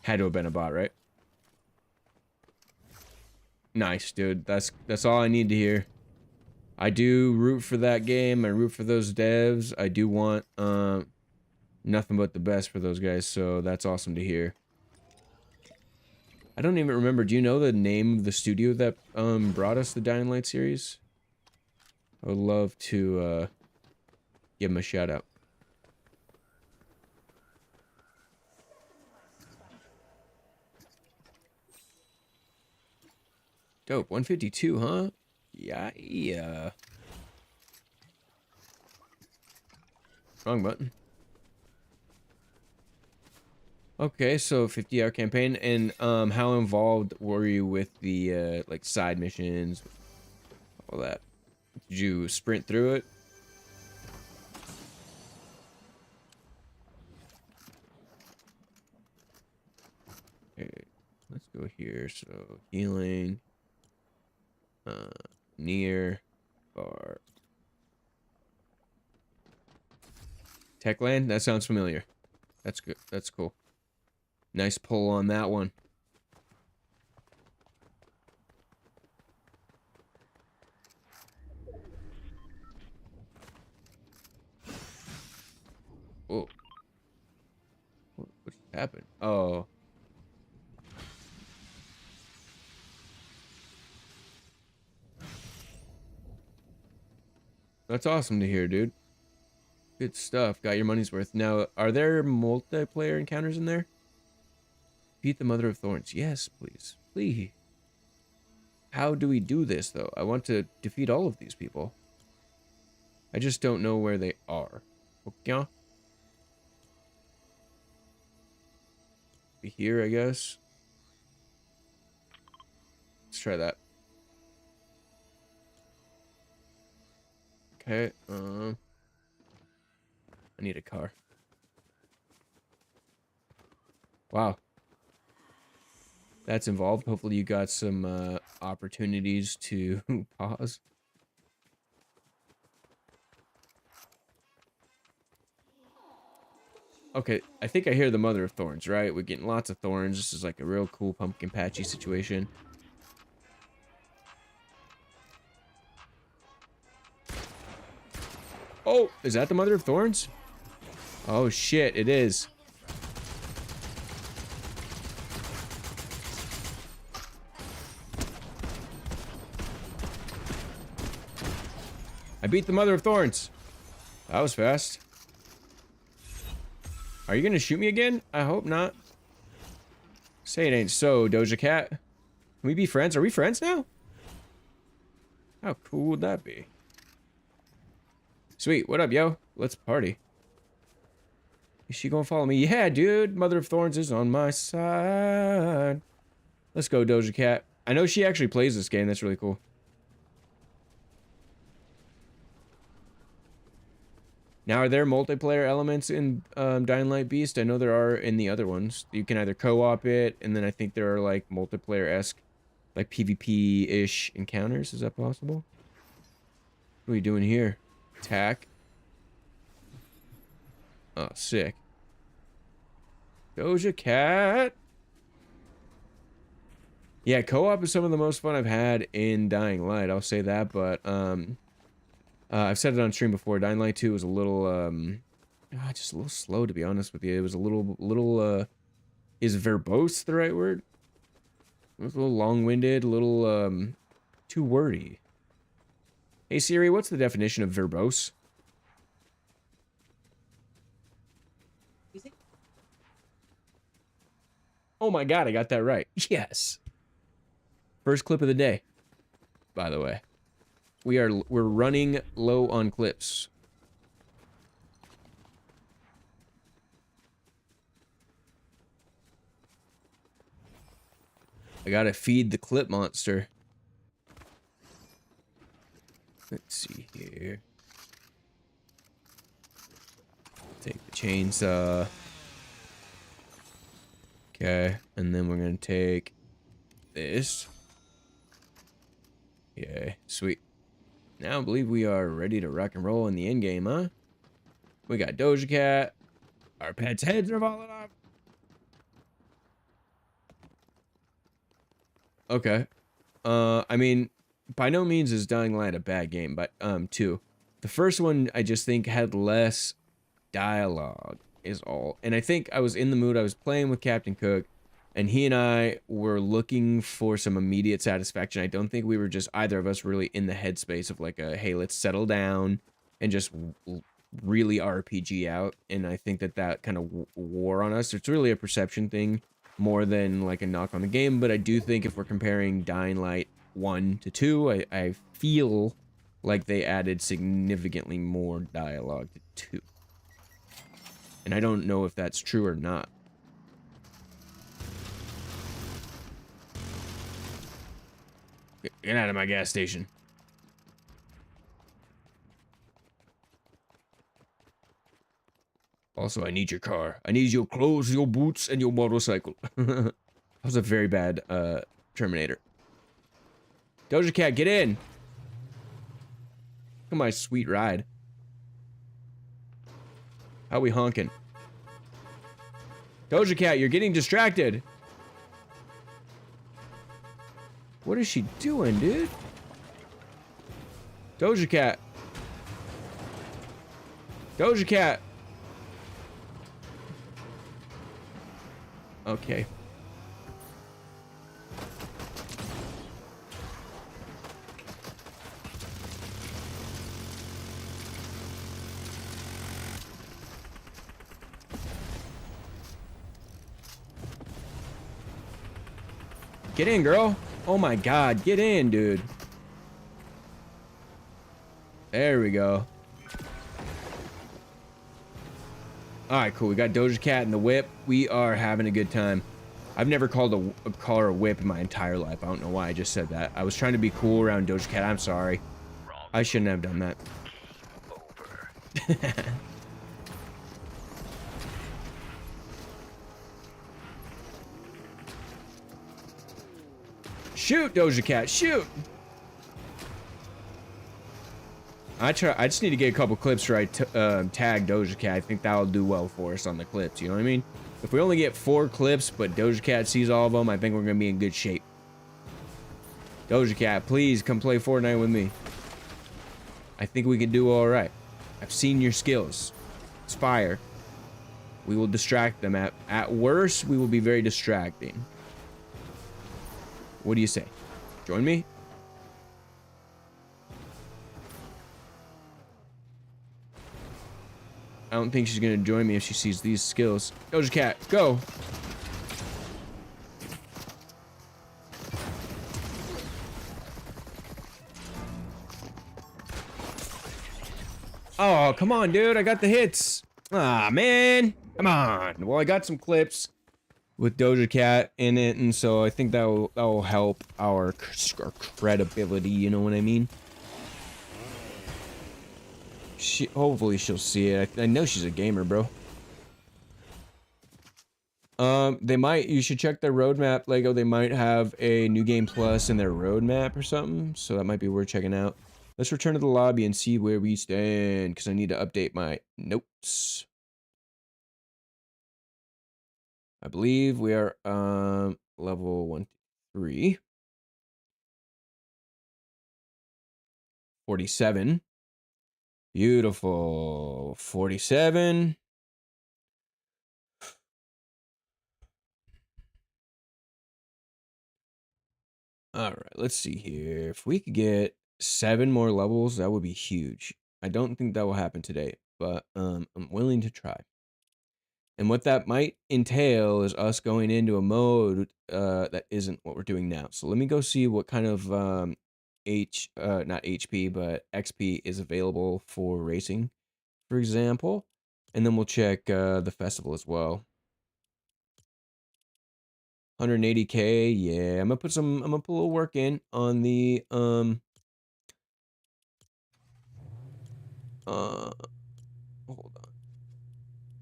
S1: Had to have been a bot, right? Nice, dude. That's all I need to hear. I do root for that game. I root for those devs. I do want nothing but the best for those guys, so that's awesome to hear. I don't even remember. Do you know the name of the studio that brought us the Dying Light series? I would love to give them a shout out. Dope. 152, huh? Yeah. Wrong button. Okay, so 50-hour campaign, and how involved were you with the like side missions, all that? Did you sprint through it? Okay, let's go here. So healing, near, bar, Techland. That sounds familiar. That's good. That's cool. Nice pull on that one. Oh. What happened? Oh. That's awesome to hear, dude. Good stuff. Got your money's worth. Now, are there multiplayer encounters in there? Beat the Mother of Thorns. Yes, please. Please. How do we do this, though? I want to defeat all of these people. I just don't know where they are. Okay. Be here, I guess. Let's try that. Okay, I need a car. Wow. That's involved. Hopefully you got some opportunities to pause. Okay, I think I hear the Mother of Thorns, right? We're getting lots of thorns. This is like a real cool pumpkin patchy situation. Oh, is that the Mother of Thorns? Oh shit, it is. I beat the Mother of Thorns. That was fast. Are you gonna shoot me again? I hope not. Say it ain't so, Doja Cat. Can we be friends? Are we friends now? How cool would that be? Sweet, what up, yo? Let's party. Is she gonna follow me? Yeah, dude. Mother of Thorns is on my side. Let's go, Doja Cat. I know she actually plays this game. That's really cool. Now, are there multiplayer elements in Dying Light Beast? I know there are in the other ones. You can either co-op it, and then I think there are like multiplayer-esque, like PvP-ish encounters. Is that possible? What are we doing here? Attack. Oh, sick. Doja Cat. Yeah, co-op is some of the most fun I've had in Dying Light. I'll say that, but I've said it on stream before. Dying Light 2 was a little just a little slow, to be honest with you. It was a little is verbose the right word? It was a little long-winded, a little too wordy. Hey Siri, what's the definition of verbose? Oh my god, I got that right. Yes. First clip of the day, by the way. We're running low on clips. I gotta feed the clip monster. Let's see here. Take the chainsaw. Okay, and then we're gonna take this. Yay, sweet. Now I believe we are ready to rock and roll in the end game, huh? We got Doja Cat. Our pets' heads are falling off. Okay. I mean, by no means is Dying Light a bad game, but two. The first one I just think had less dialogue is all. And I think I was in the mood. I was playing with Captain Cook, and he and I were looking for some immediate satisfaction. I don't think we were just either of us really in the headspace of like a, hey, let's settle down and just really RPG out. And I think that that kind of wore on us. It's really a perception thing more than like a knock on the game. But I do think if we're comparing Dying Light 1 to 2, I feel like they added significantly more dialogue to 2. And I don't know if that's true or not. Get out of my gas station. Also, I need your car. I need your clothes, your boots, and your motorcycle. That was a very bad Terminator. Doja Cat, get in. Look at my sweet ride. How we honking? Doja Cat, you're getting distracted. What is she doing, dude? Doja Cat. Doja Cat. Okay. Get in, girl. Oh my god, get in, dude. There we go. Alright, cool. We got Doja Cat and the whip. We are having a good time. I've never called her a whip in my entire life. I don't know why I just said that. I was trying to be cool around Doja Cat. I'm sorry. I shouldn't have done that. Shoot, Doja Cat, shoot! I just need to get a couple clips where I tag Doja Cat. I think that'll do well for us on the clips, you know what I mean? If we only get 4 clips, but Doja Cat sees all of them, I think we're gonna be in good shape. Doja Cat, please come play Fortnite with me. I think we can do alright. I've seen your skills. It's fire. We will distract them. At worst, we will be very distracting. What do you say? Join me? I don't think she's gonna join me if she sees these skills. Doja Cat, go! Oh, come on, dude. I got the hits. Ah, man. Come on. Well, I got some clips with Doja Cat in it, and so I think that will help our credibility, you know what I mean? Hopefully she'll see it. I know she's a gamer, bro. They might. You should check their roadmap, Lego. They might have a new game plus in their roadmap or something. So that might be worth checking out. Let's return to the lobby and see where we stand, because I need to update my notes. I believe we are level 1, 2, 3. 47. Beautiful. 47. All right, let's see here. If we could get 7 more levels, that would be huge. I don't think that will happen today, but I'm willing to try. And what that might entail is us going into a mode that isn't what we're doing now. So let me go see what kind of not HP, but XP is available for racing, for example. And then we'll check the festival as well. 180K, yeah. I'm gonna put a little work in on the hold on.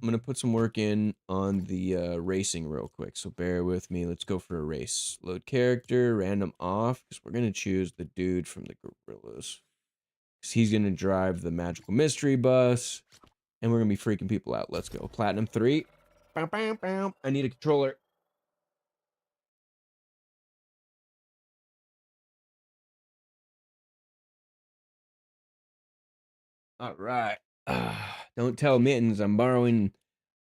S1: I'm gonna put some work in on the racing real quick, so bear with me. Let's go for a race. Load character, random off, because we're gonna choose the dude from the Gorillas. Because he's gonna drive the magical mystery bus, and we're gonna be freaking people out. Let's go. Platinum 3. Bow, bow, bow. I need a controller. All right. Don't tell Mittens I'm borrowing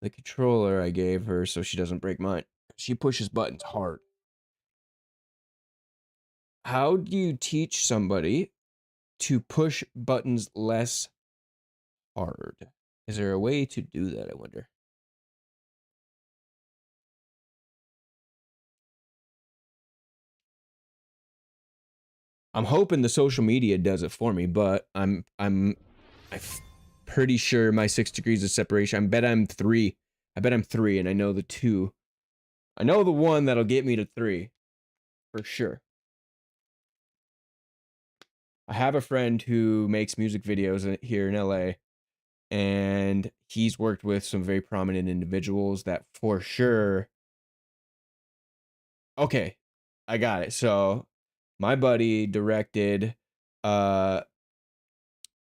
S1: the controller I gave her so she doesn't break mine. She pushes buttons hard. How do you teach somebody to push buttons less hard? Is there a way to do that, I wonder? I'm hoping the social media does it for me, but I'm pretty sure my 6 degrees of separation. I bet I'm 3. I bet I'm 3, and I know the 2. I know the 1 that'll get me to 3 for sure. I have a friend who makes music videos here in LA, and he's worked with some very prominent individuals that for sure. Okay, I got it. So my buddy directed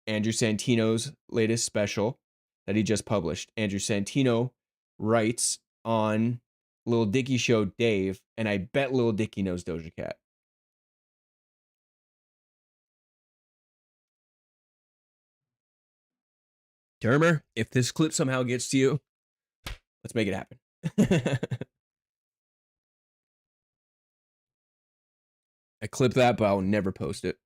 S1: Andrew Santino's latest special that he just published. Andrew Santino writes on Lil Dicky Show Dave, and I bet Lil Dicky knows Doja Cat. Dermer, if this clip somehow gets to you, let's make it happen. I clip that, but I'll never post it.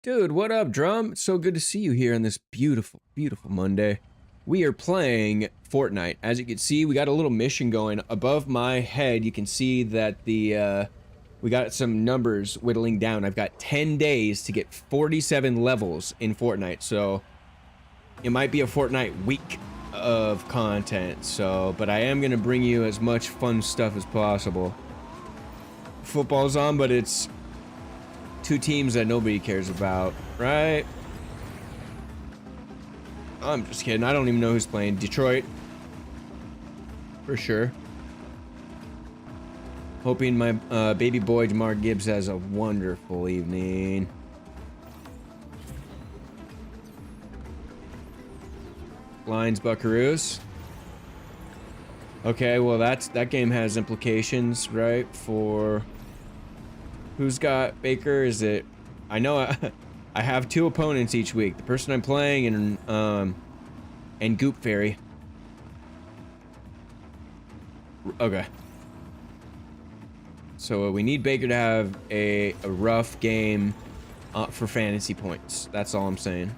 S1: Dude, what up, Drum? It's so good to see you here on this beautiful, beautiful Monday. We are playing Fortnite. As you can see, we got a little mission going. Above my head, you can see that the we got some numbers whittling down. I've got 10 days to get 47 levels in Fortnite, so it might be a Fortnite week of content. So, but I am gonna bring you as much fun stuff as possible. Football's on, but it's 2 teams that nobody cares about, right? I'm just kidding. I don't even know who's playing. Detroit. For sure. Hoping my baby boy Jamar Gibbs has a wonderful evening. Lions Buckaroos. Okay, well that game has implications, right? For who's got Baker? Is it? I know I have 2 opponents each week. The person I'm playing and Goop Fairy. Okay. So we need Baker to have a rough game for fantasy points. That's all I'm saying.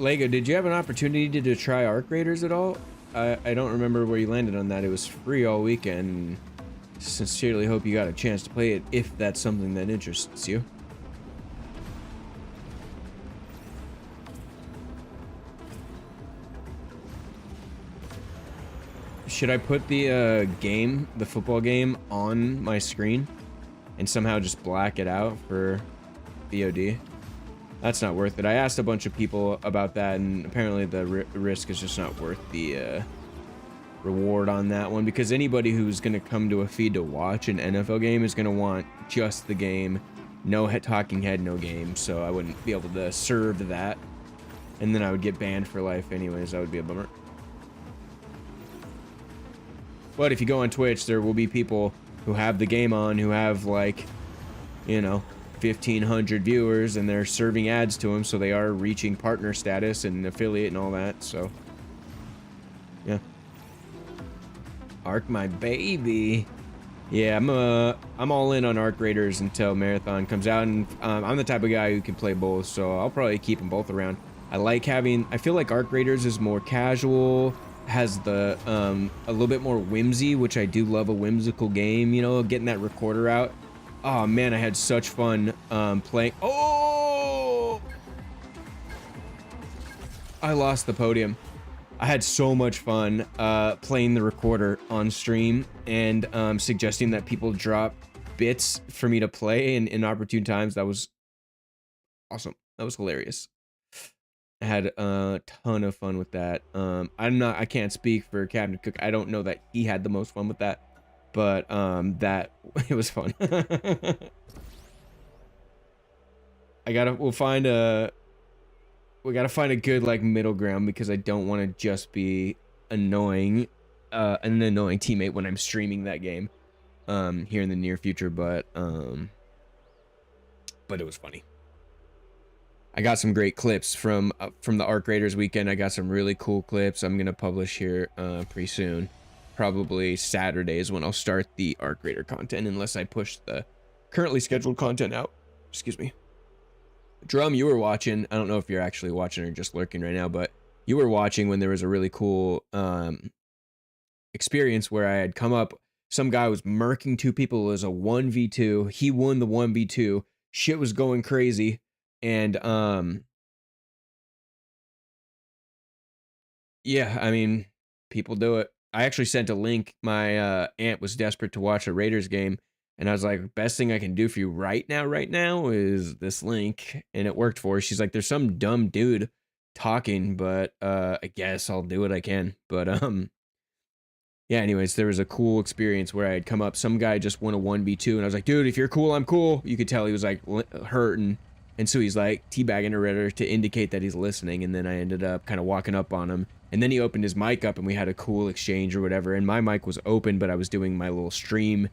S1: Lego, did you have an opportunity to try Arc Raiders at all? I don't remember where you landed on that. It was free all weekend. Sincerely hope you got a chance to play it if that's something that interests you. Should I put the the football game, on my screen and somehow just black it out for VOD? That's not worth it. I asked a bunch of people about that, and apparently the risk is just not worth the reward on that one, because anybody who's going to come to a feed to watch an NFL game is going to want just the game, no talking head, no game, so I wouldn't be able to serve that, and then I would get banned for life anyways. That would be a bummer. But if you go on Twitch, there will be people who have the game on, who have, like, you know, 1,500 viewers, and they're serving ads to them, so they are reaching partner status and affiliate and all that, so yeah. Arc my baby. Yeah, I'm all in on Arc Raiders until Marathon comes out, and I'm the type of guy who can play both, so I'll probably keep them both around. I feel like Arc Raiders is more casual, has the a little bit more whimsy, which I do love a whimsical game, you know, getting that recorder out. Oh man, I had such fun playing. Oh, I lost the podium. I had so much fun playing the recorder on stream and suggesting that people drop bits for me to play in opportune times. That was awesome. That was hilarious. I had a ton of fun with that. I can't speak for Captain Cook. I don't know that he had the most fun with that, but it was fun. We gotta find a good, like, middle ground, because I don't want to just be annoying, an annoying teammate when I'm streaming that game, here in the near future, but it was funny. I got some great clips from the Arc Raiders weekend. I got some really cool clips I'm gonna publish here pretty soon. Probably Saturday is when I'll start the Arc Raider content, unless I push the currently scheduled content out. Excuse me. Drum, you were watching. I don't know if you're actually watching or just lurking right now, but you were watching when there was a really cool experience where I had come up. Some guy was murking two people. It was a 1v2. He won the 1v2. Shit was going crazy. And yeah, I mean, people do it. I actually sent a link. My aunt was desperate to watch a Raiders game, and I was like, best thing I can do for you right now is this link. And it worked for her. She's like, there's some dumb dude talking, but I guess I'll do what I can. But yeah, anyways, there was a cool experience where I had come up. Some guy just won a 1v2, and I was like, dude, if you're cool, I'm cool. You could tell he was like hurting. And so he's like teabagging a Redder to indicate that he's listening. And then I ended up kind of walking up on him. And then he opened his mic up and we had a cool exchange or whatever. And my mic was open, but I was doing my little stream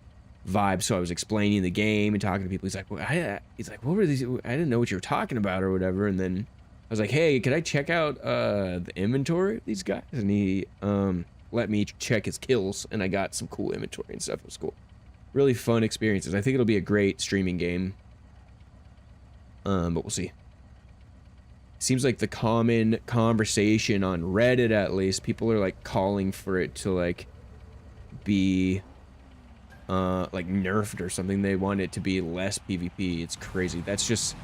S1: vibe. So I was explaining the game and talking to people. He's like, what were these? I didn't know what you were talking about or whatever. And then I was like, hey, could I check out the inventory of these guys? And he let me check his kills. And I got some cool inventory and stuff. It was cool. Really fun experiences. I think it'll be a great streaming game. But we'll see. Seems like the common conversation on Reddit, at least, people are like calling for it to like be like nerfed or something. They want it to be less PvP. It's crazy. That's just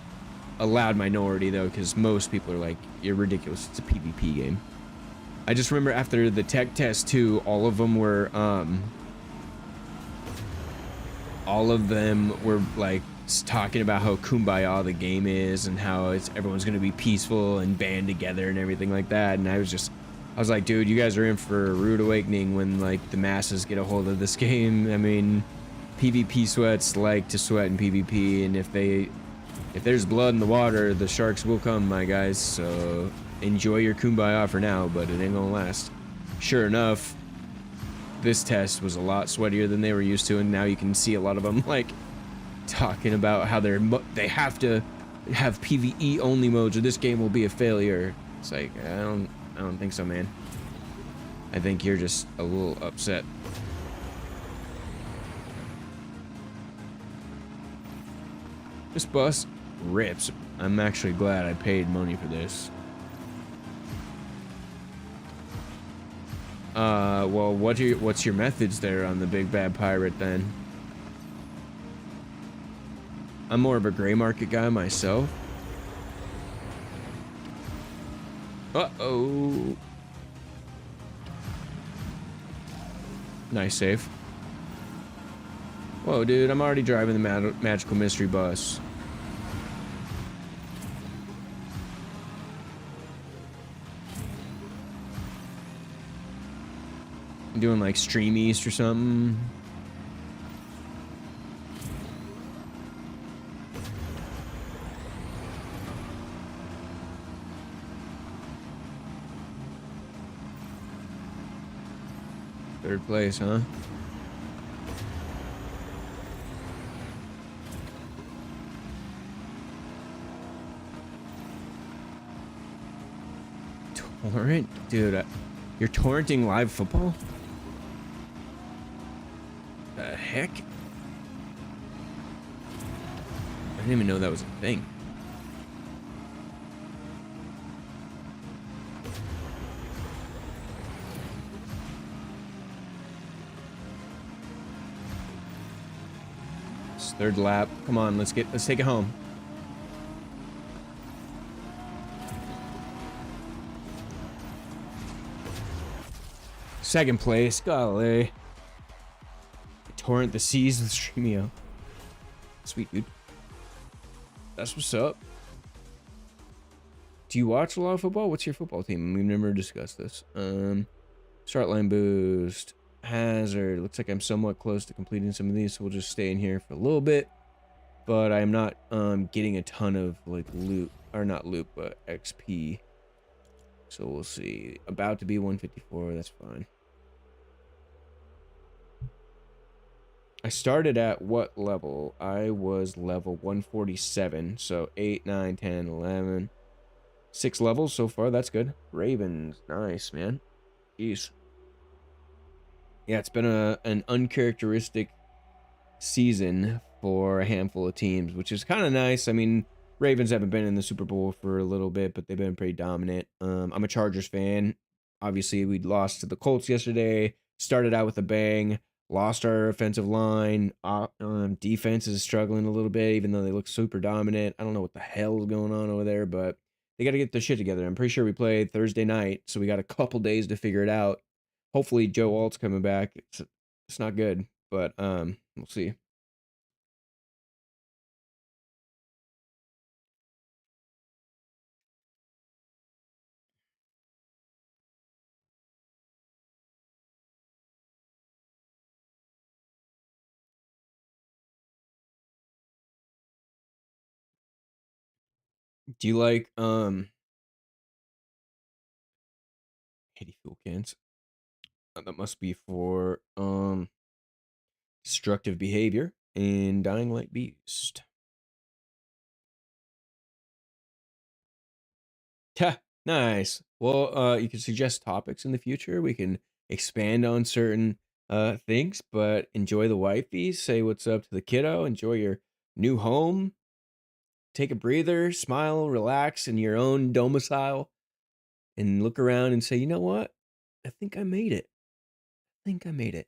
S1: a loud minority though, because most people are like, you're ridiculous, it's a PvP game. I just remember after the tech test too, all of them were like talking about how kumbaya the game is and how everyone's gonna be peaceful and band together and everything like that. And I was like, dude, you guys are in for a rude awakening when like the masses get a hold of this game. I mean, PvP sweats like to sweat in PvP, and if there's blood in the water, the sharks will come, my guys. So enjoy your kumbaya for now, but it ain't gonna last. Sure enough, this test was a lot sweatier than they were used to, and now you can see a lot of them like talking about how they have to have PvE only modes or this game will be a failure. It's like, I don't think so, man. I think you're just a little upset. This bus rips. I'm actually glad I paid money for this. Well, what's your methods there on the big bad pirate then? I'm more of a gray market guy myself. Uh-oh. Nice save. Whoa, dude, I'm already driving the magical mystery bus. I'm doing like Stream East or something. Third place, huh? Torrent? Dude, you're torrenting live football? The heck? I didn't even know that was a thing. It's third lap. Come on, let's take it home. Second place, golly. Torrent the seas with Streamio. Sweet, dude. That's what's up. Do you watch a lot of football? What's your football team? We've never discussed this. Start line boost. Hazard. Looks like I'm somewhat close to completing some of these, so we'll just stay in here for a little bit. But I'm not getting a ton of like loot, or not loot, but XP. So we'll see. About to be 154. That's fine. I started at what level? I was level 147. So 8, 9, 10, 11. 6 levels so far. That's good. Ravens. Nice, man. Jeez. Yeah, it's been an uncharacteristic season for a handful of teams, which is kind of nice. I mean, Ravens haven't been in the Super Bowl for a little bit, but they've been pretty dominant. I'm a Chargers fan. Obviously, we lost to the Colts yesterday. Started out with a bang. Lost our offensive line. Defense is struggling a little bit, even though they look super dominant. I don't know what the hell is going on over there, but they got to get their shit together. I'm pretty sure we played Thursday night, so we got a couple days to figure it out. Hopefully, Joe Alt's coming back. It's not good, but we'll see. Do you like 80 fuel cans? That must be for destructive behavior and dying like beast. Yeah, nice. Well, you can suggest topics in the future. We can expand on certain things, but enjoy the wifey, say what's up to the kiddo, enjoy your new home, take a breather, smile, relax in your own domicile, and look around and say, you know what? I think I made it. I think I made it.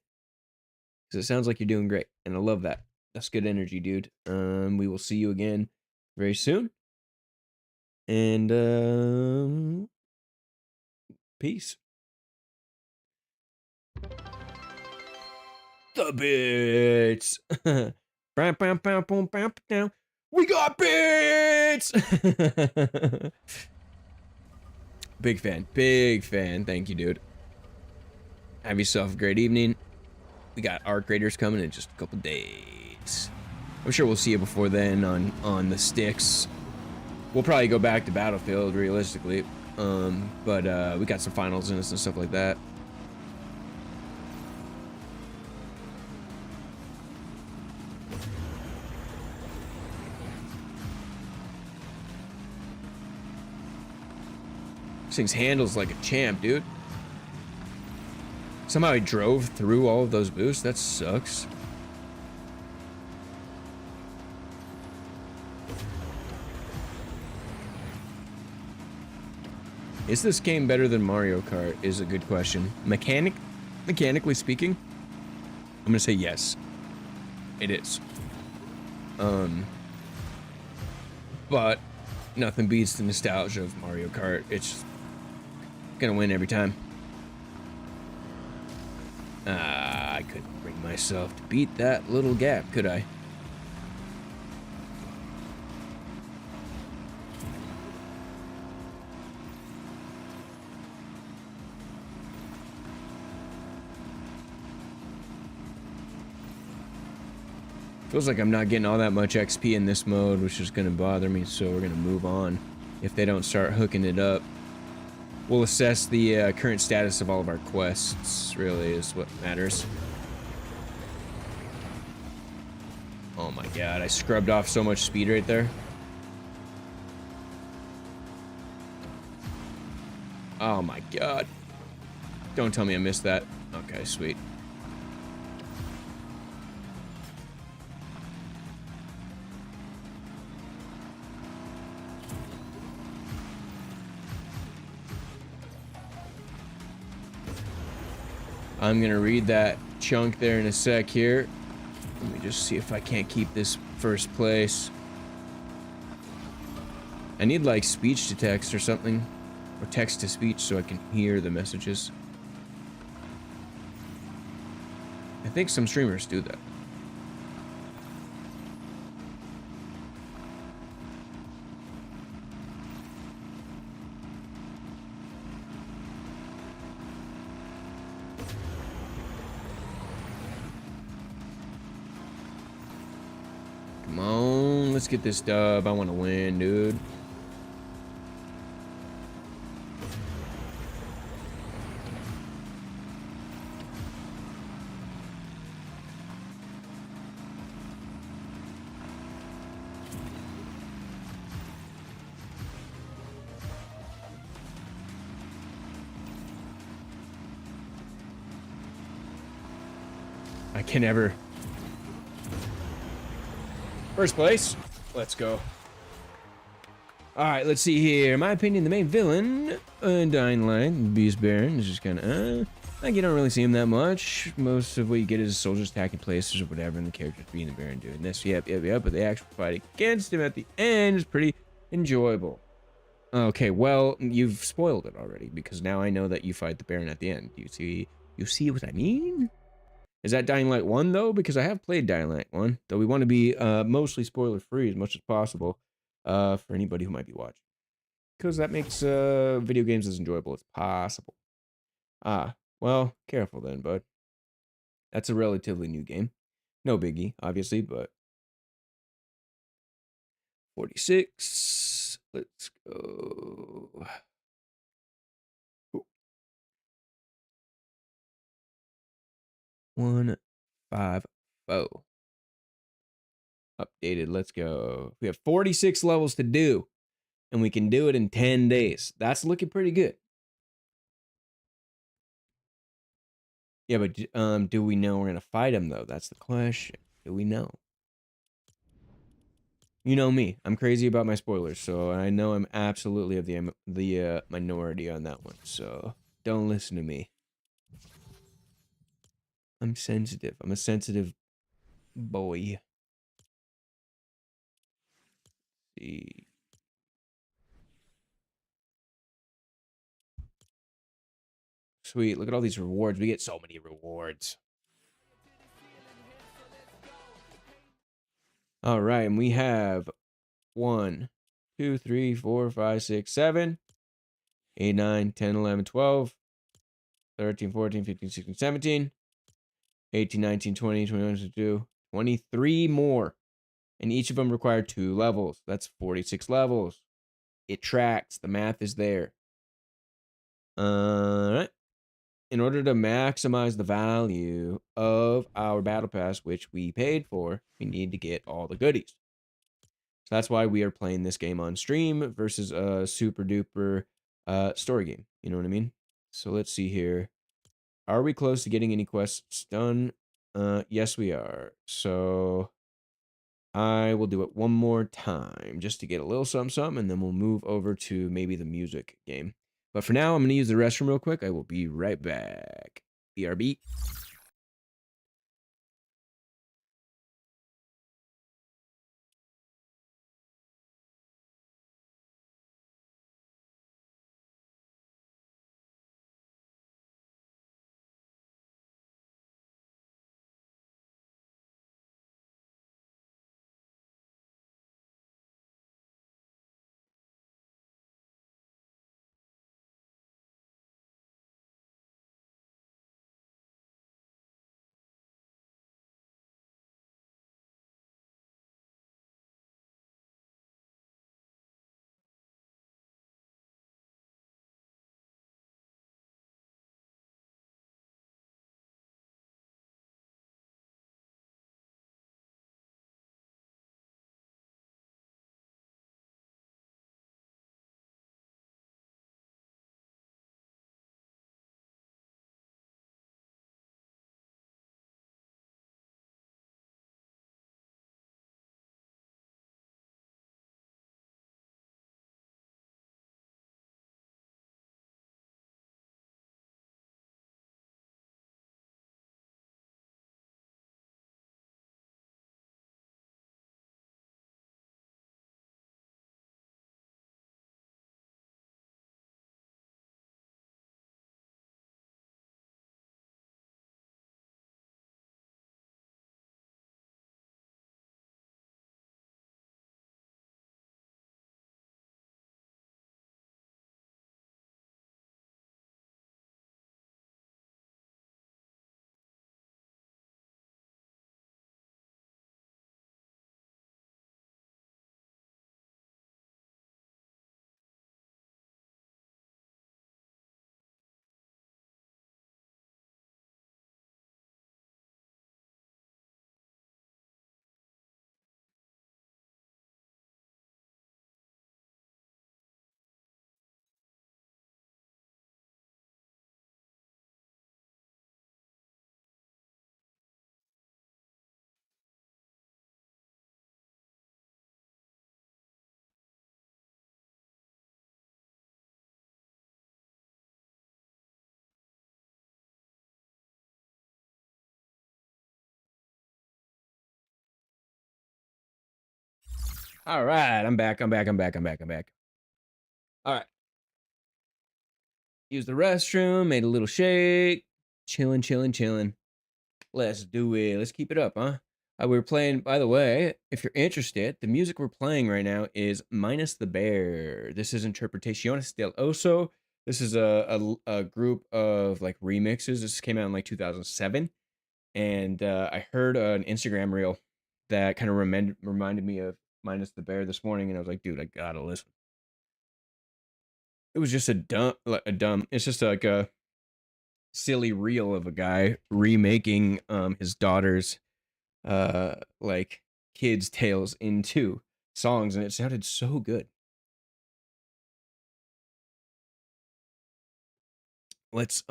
S1: Because it sounds like you're doing great, and I love that. That's good energy, dude. We will see you again very soon. And peace. The bits. We got bits. Big fan. Big fan. Thank you, dude. Have yourself a great evening. We got Arc Raiders coming in just a couple days. I'm sure we'll see you before then on the sticks. We'll probably go back to Battlefield realistically. But we got some finals in us and stuff like that. This thing's handles like a champ, dude. Somehow I drove through all of those boosts. That sucks. Is this game better than Mario Kart? Is a good question. Mechanically speaking, I'm gonna say yes. It is. But nothing beats the nostalgia of Mario Kart. It's gonna win every time. I couldn't bring myself to beat that little gap, could I? Feels like I'm not getting all that much XP in this mode, which is going to bother me, so we're going to move on. If they don't start hooking it up, we'll assess the current status of all of our quests, really, is what matters. Oh my god, I scrubbed off so much speed right there. Oh my god. Don't tell me I missed that. Okay, sweet. I'm gonna read that chunk there in a sec here. Let me just see if I can't keep this first place. I need like speech to text or something, or text to speech so I can hear the messages. I think some streamers do that. Come on, let's get this dub. I want to win, dude. I can never. First place. Let's go. Alright, let's see here. In my opinion, the main villain, Dying Light, Beast Baron, is just kind of, like, you don't really see him that much. Most of what you get is soldiers attacking places or whatever, and the characters being the Baron doing this. Yep. But the actual fight against him at the end is pretty enjoyable. Okay, well, you've spoiled it already, because now I know that you fight the Baron at the end. You see what I mean? Is that Dying Light 1, though? Because I have played Dying Light 1, though we want to be mostly spoiler-free as much as possible for anybody who might be watching. Because that makes video games as enjoyable as possible. Well, careful then, bud. That's a relatively new game. No biggie, obviously, but 46. Let's go. 154. Updated. Let's go. We have 46 levels to do, and we can do it in 10 days. That's looking pretty good. Yeah, but do we know we're gonna fight him though? That's the question. Do we know? You know me. I'm crazy about my spoilers, so I know I'm absolutely of the minority on that one. So don't listen to me. I'm sensitive. I'm a sensitive boy. Let's see. Sweet. Look at all these rewards. We get so many rewards. All right, and we have 1, 2, 3, 4, 5, 6, 7, 8, 9, 10, 11, 12, 13, 14, 15, 16, 17, 18, 19, 20, 21, 22, 23 more. And each of them require 2 levels. That's 46 levels. It tracks. The math is there. Alright. In order to maximize the value of our Battle Pass, which we paid for, we need to get all the goodies. So that's why we are playing this game on stream versus a super duper story game. You know what I mean? So let's see here. Are we close to getting any quests done? Yes, we are. So I will do it one more time just to get a little something, and then we'll move over to maybe the music game. But for now, I'm gonna use the restroom real quick. I will be right back. BRB. All right, I'm back. I'm back. I'm back. I'm back. I'm back. All right. Use the restroom. Made a little shake. Chilling, chilling, chilling. Let's do it. Let's keep it up, huh? We're playing, by the way, if you're interested, the music we're playing right now is Minus the Bear. This is Interpretaciones del Oso. This is a group of like remixes. This came out in like 2007. And I heard an Instagram reel that kind of reminded me of Minus the Bear this morning. And I was like, dude, I gotta listen. It was just it's just like a silly reel of a guy remaking his daughter's like kids tales into songs, and it sounded so good. Let's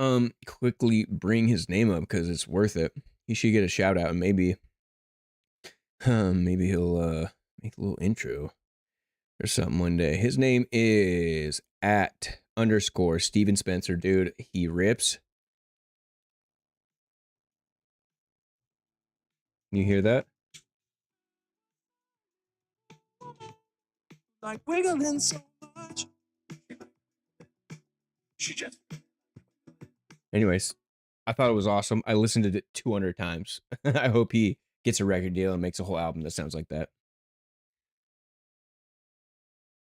S1: quickly bring his name up because it's worth it. He should get a shout out, and maybe he'll make a little intro or something one day. His name is at underscore Steven Spencer. Dude, he rips. You hear that? Like wiggling so much. She just. Anyways, I thought it was awesome. I listened to it 200 times. I hope he gets a record deal and makes a whole album that sounds like that.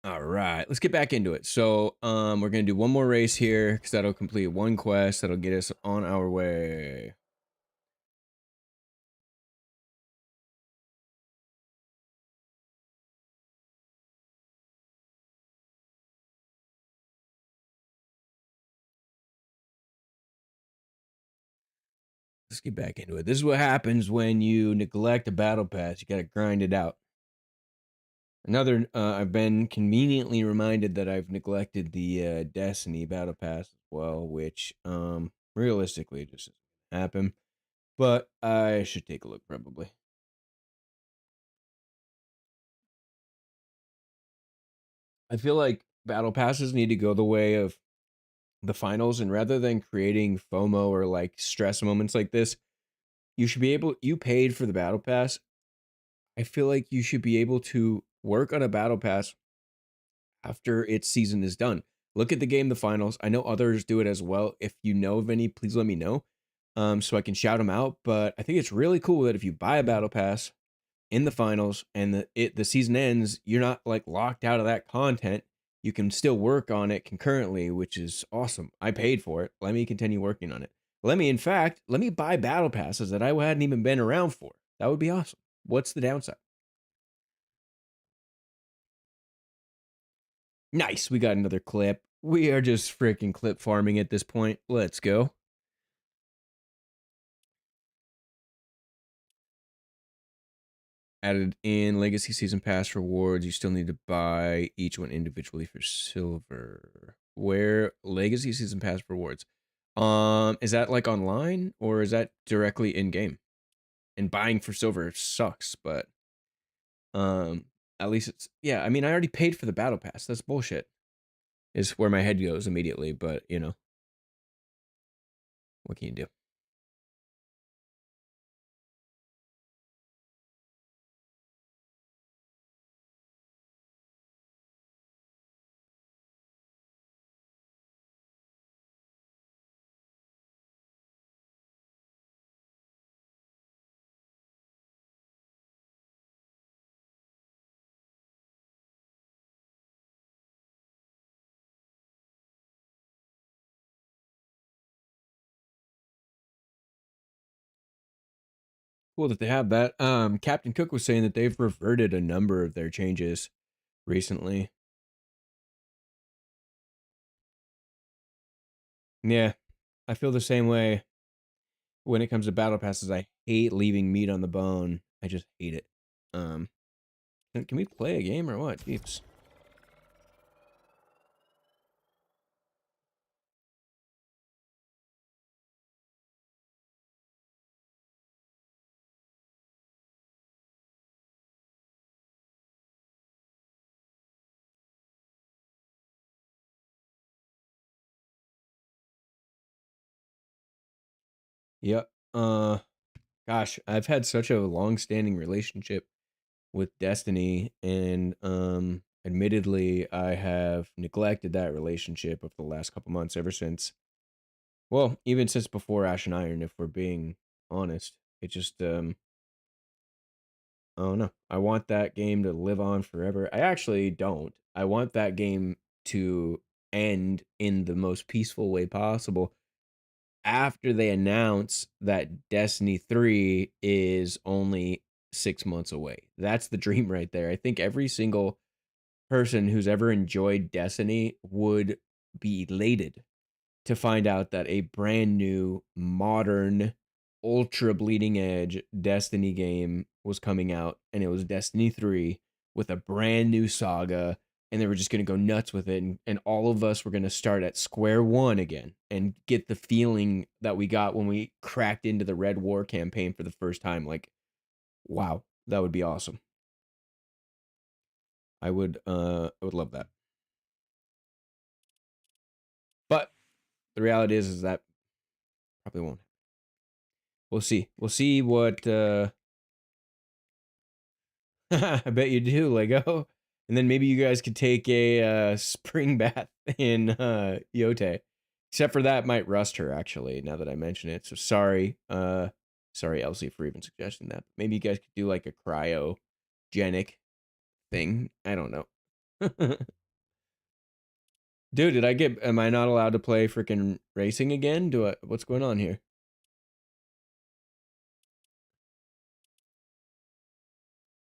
S1: All right, let's get back into it. So, we're gonna do one more race here because that'll complete one quest. That'll get us on our way. Let's get back into it. This is what happens when you neglect a battle pass. You gotta grind it out. Another, I've been conveniently reminded that I've neglected the Destiny battle pass as well, which realistically just doesn't happen. But I should take a look probably. I feel like battle passes need to go the way of the finals, and rather than creating FOMO or like stress moments like this, you should be able you paid for the battle pass. I feel like you should be able to work on a battle pass after its season is done. Look at the game, the finals. I know others do it as well. If you know of any, please let me know, so I can shout them out. But I think it's really cool that if you buy a battle pass in the finals and the season ends, you're not like locked out of that content. You can still work on it concurrently, which is awesome. I paid for it. Let me continue working on it. In fact, let me buy battle passes that I hadn't even been around for. That would be awesome. What's the downside? Nice. We got another clip. We are just freaking clip farming at this point. Let's go. Added in legacy season pass rewards. You still need to buy each one individually for silver. Where legacy season pass rewards? Is that like online or is that directly in game? And buying for silver sucks, but um, at least it's yeah. I mean, I already paid for the battle pass. That's bullshit. Is where my head goes immediately. But you know, what can you do? Cool that they have that. Captain Cook was saying that they've reverted a number of their changes recently. Yeah, I feel the same way when it comes to battle passes. I hate leaving meat on the bone. I just hate it. Um, can we play a game or what? Jeeps. Yep. Gosh, I've had such a long-standing relationship with Destiny, and admittedly, I have neglected that relationship over the last couple months. Ever since, well, even since before Ash and Iron, if we're being honest, it just oh no. I want that game to live on forever. I actually don't. I want that game to end in the most peaceful way possible after they announce that Destiny 3 is only 6 months away. That's the dream right there. I think every single person who's ever enjoyed Destiny would be elated to find out that a brand new, modern, ultra bleeding edge Destiny game was coming out, and it was Destiny 3 with a brand new saga, and they were just going to go nuts with it. And all of us were going to start at square one again and get the feeling that we got when we cracked into the Red War campaign for the first time. Like, wow, that would be awesome. I would love that. But the reality is that probably won't. We'll see. We'll see what I bet you do, Lego. And then maybe you guys could take a spring bath in Yote. Except for that might rust her actually, now that I mention it. So sorry. Sorry, Elsie, for even suggesting that. Maybe you guys could do like a cryogenic thing. I don't know. Dude, am I not allowed to play freaking racing again? What's going on here?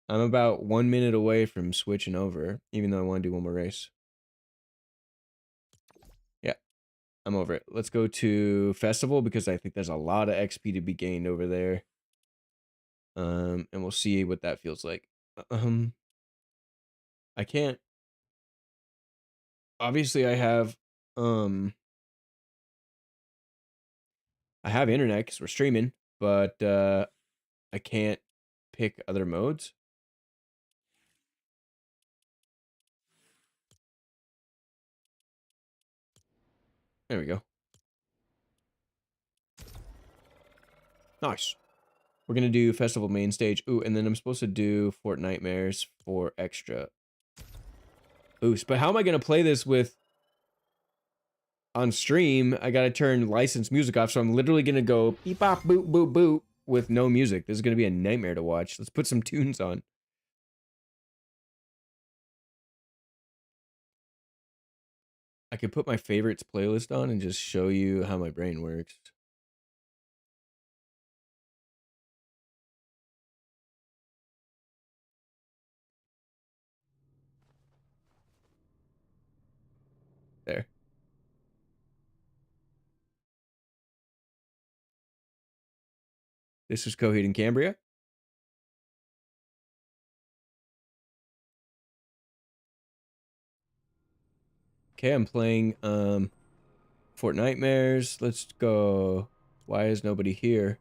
S1: I'm about 1 minute away from switching over, even though I want to do one more race. Yeah, I'm over it. Let's go to festival because I think there's a lot of XP to be gained over there. And we'll see what that feels like. Um, I can't. Obviously, um, I have internet because we're streaming, but I can't pick other modes. There we go. Nice. We're gonna do festival main stage. Ooh, and then I'm supposed to do Fortnitemares for extra boost. But how am I gonna play this with on stream? I gotta turn licensed music off, so I'm literally gonna go beep bop boop boop boop with no music. This is gonna be a nightmare to watch. Let's put some tunes on. I could put my favorites playlist on and just show you how my brain works. There. This is Coheed and Cambria. Okay, I'm playing Fortnitemares. Let's go. Why is nobody here?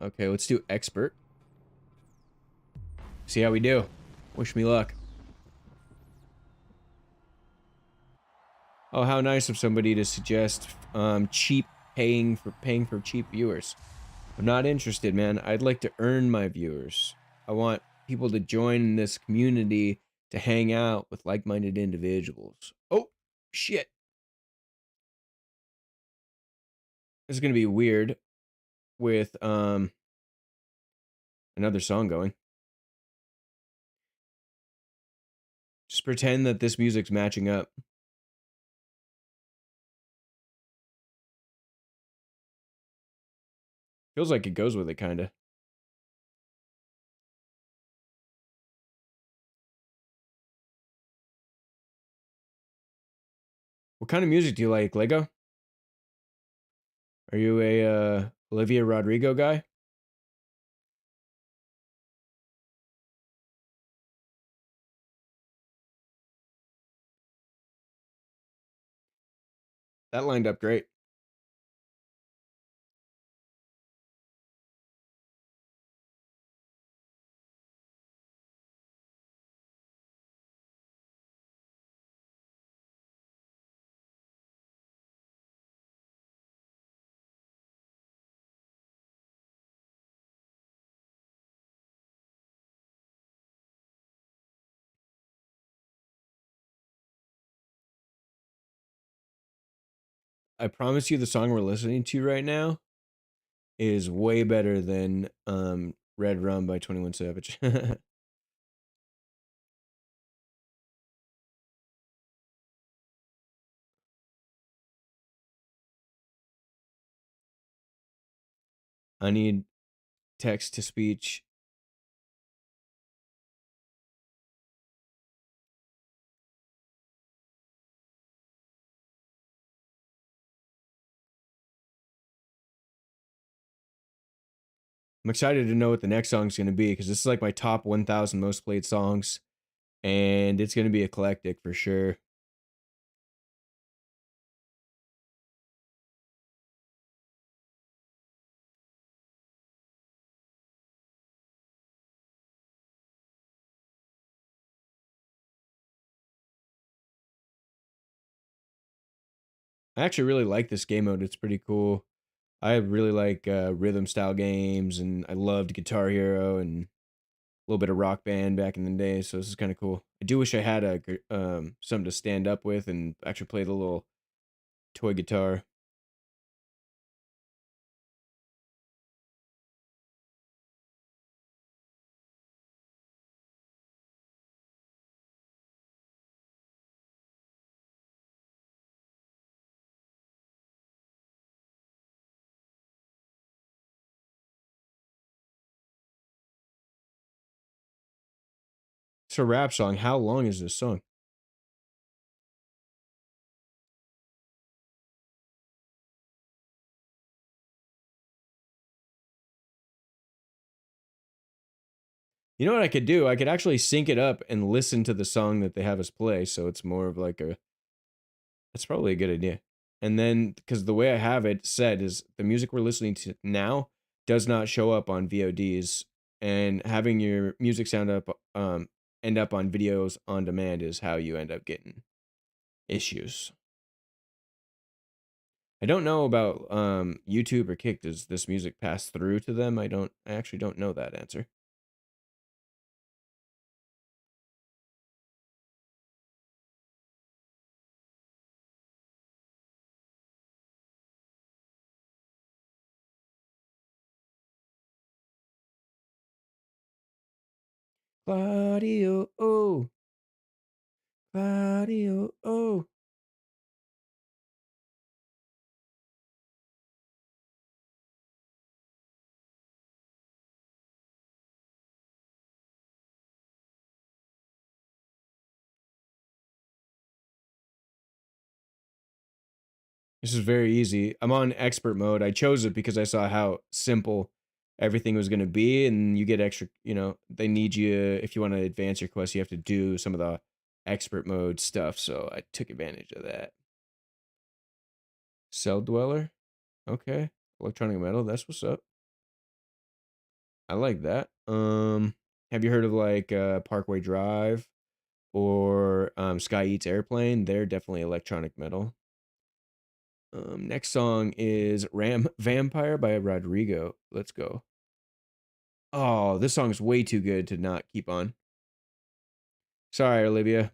S1: Okay, let's do expert. See how we do. Wish me luck. Oh, how nice of somebody to suggest cheap paying for cheap viewers. I'm not interested, man. I'd like to earn my viewers. I want people to join this community to hang out with like-minded individuals. Oh, shit. This is gonna be weird with another song going. Just pretend that this music's matching up. Feels like it goes with it, kinda. What kind of music do you like, Lego? Are you a Olivia Rodrigo guy? That lined up great. I promise you the song we're listening to right now is way better than Red Rum by 21 Savage. I need text to speech. I'm excited to know what the next song's going to be because this is like my top 1,000 most played songs, and it's going to be eclectic for sure. I actually really like this game mode. It's pretty cool. I really like rhythm style games, and I loved Guitar Hero and a little bit of Rock Band back in the day. So this is kind of cool. I do wish I had a something to stand up with and actually play the little toy guitar. It's a rap song. How long is this song? You know what I could do? I could actually sync it up and listen to the song that they have us play. So it's more of like a. That's probably a good idea. And then, because the way I have it set is the music we're listening to now does not show up on VODs and having your music sound up end up on videos on demand is how you end up getting issues. I don't know about YouTube or Kick. Does this music pass through to them? I actually don't know that answer. Claudio, oh, Claudio, oh. This is very easy. I'm on expert mode. I chose it because I saw how simple everything was going to be, and you get extra, they need you, if you want to advance your quest, you have to do some of the expert mode stuff, so I took advantage of that. Cell Dweller? Okay. Electronic Metal, that's what's up. I like that. Have you heard of like Parkway Drive or Sky Eats Airplane? They're definitely electronic metal. Next song is Ram Vampire by Rodrigo. Let's go. Oh, this song's way too good to not keep on. Sorry, Olivia.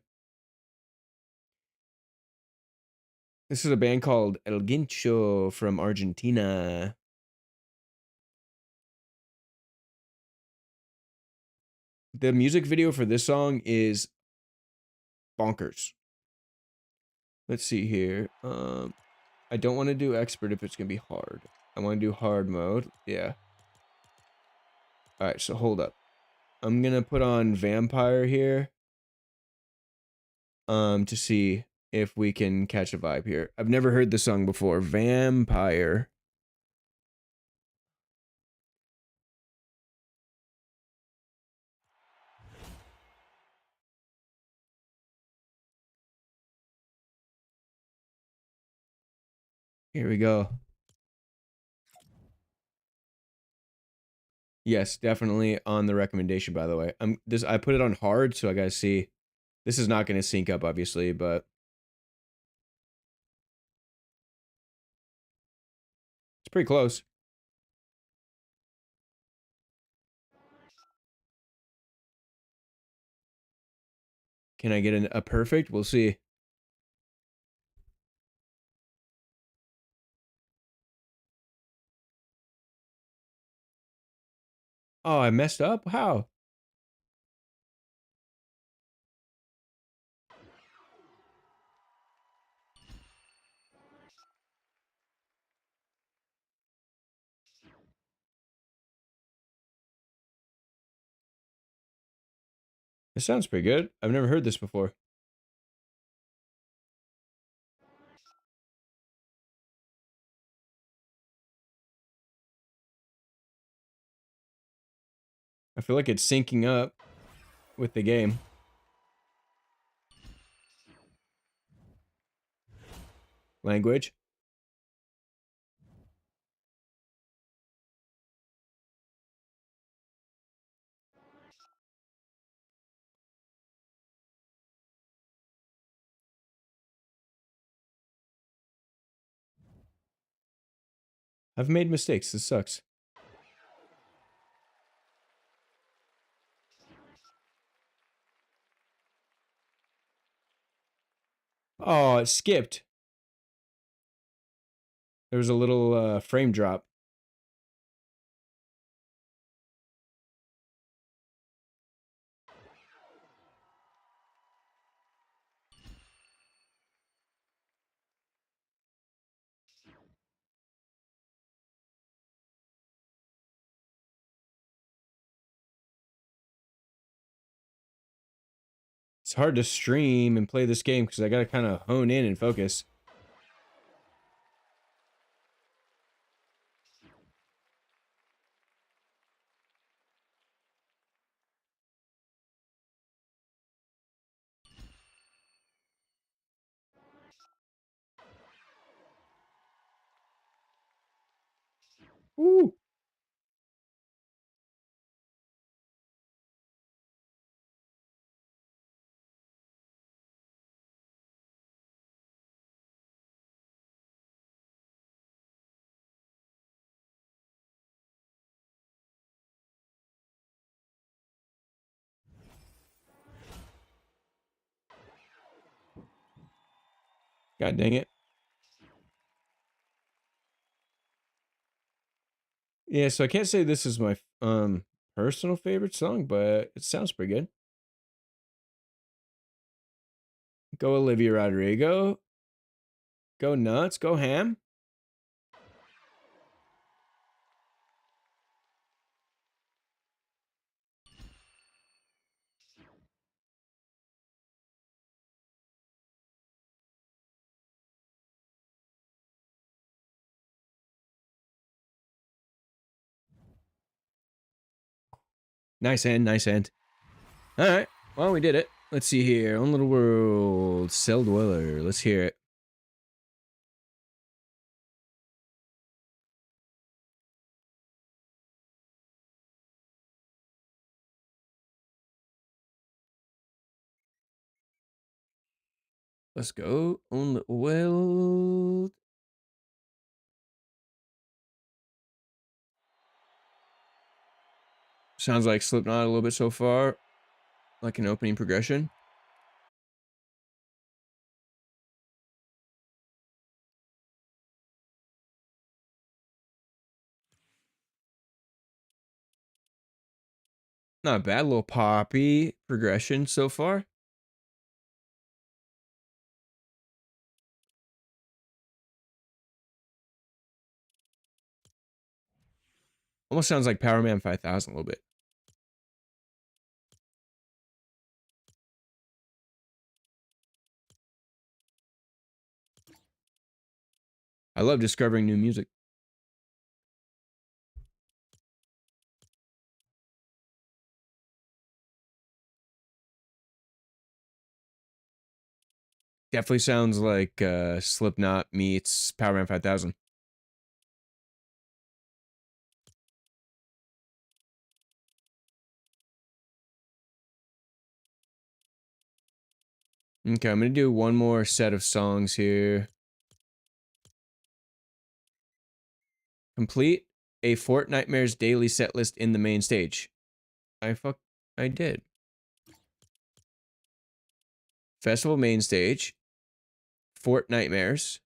S1: This is a band called El Guincho from Argentina. The music video for this song is bonkers. Let's see here. I don't want to do expert if it's gonna be hard. I want to do hard mode. Yeah. All right, so hold up. I'm gonna put on Vampire here. To see if we can catch a vibe here. I've never heard this song before. Vampire. Here we go. Yes, definitely on the recommendation, by the way. I put it on hard, so I gotta see. This is not gonna sync up, obviously, but it's pretty close. Can I get a perfect? We'll see. Oh, I messed up? How? This sounds pretty good. I've never heard this before. I feel like it's syncing up with the game. Language. I've made mistakes. This sucks. Oh, it skipped. There was a little frame drop. It's hard to stream and play this game because I gotta kind of hone in and focus. Woo! God dang it. Yeah, so I can't say this is my personal favorite song, but it sounds pretty good. Go Olivia Rodrigo. Go nuts. Go ham. Nice end, nice end. All right. Well, we did it. Let's see here. Own Little World. Cell Dweller. Let's hear it. Let's go. Own Little World. Sounds like Slipknot a little bit so far. Like an opening progression. Not bad. A little poppy progression so far. Almost sounds like Power Man 5000 a little bit. I love discovering new music. Definitely sounds like Slipknot meets Power Man 5000. Okay, I'm going to do one more set of songs here. Complete a Fortnite's daily set list in the main stage. I did. Festival main stage. Fortnitemares.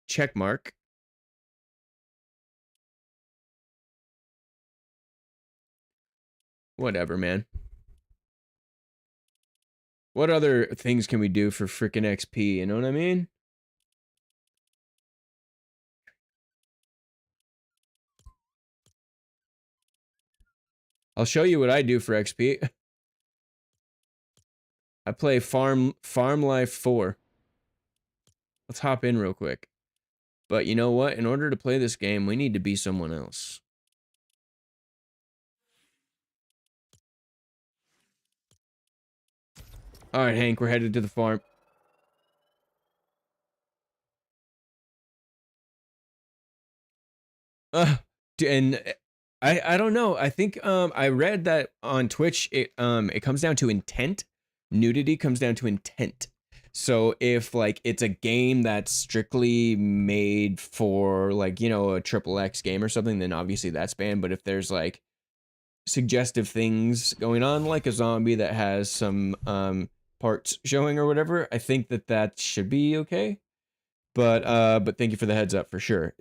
S1: Check mark. Whatever, man. What other things can we do for freaking XP? You know what I mean? I'll show you what I do for XP. I play Farm Life 4. Let's hop in real quick. But you know what? In order to play this game, we need to be someone else. All right, Hank, we're headed to the farm. And I don't know. I think I read that on Twitch it comes down to intent. Nudity comes down to intent. So if like it's a game that's strictly made for like, you know, a triple X game or something, then obviously that's banned. But if there's like suggestive things going on, like a zombie that has some parts showing or whatever, I think that that should be okay. But thank you for the heads up for sure.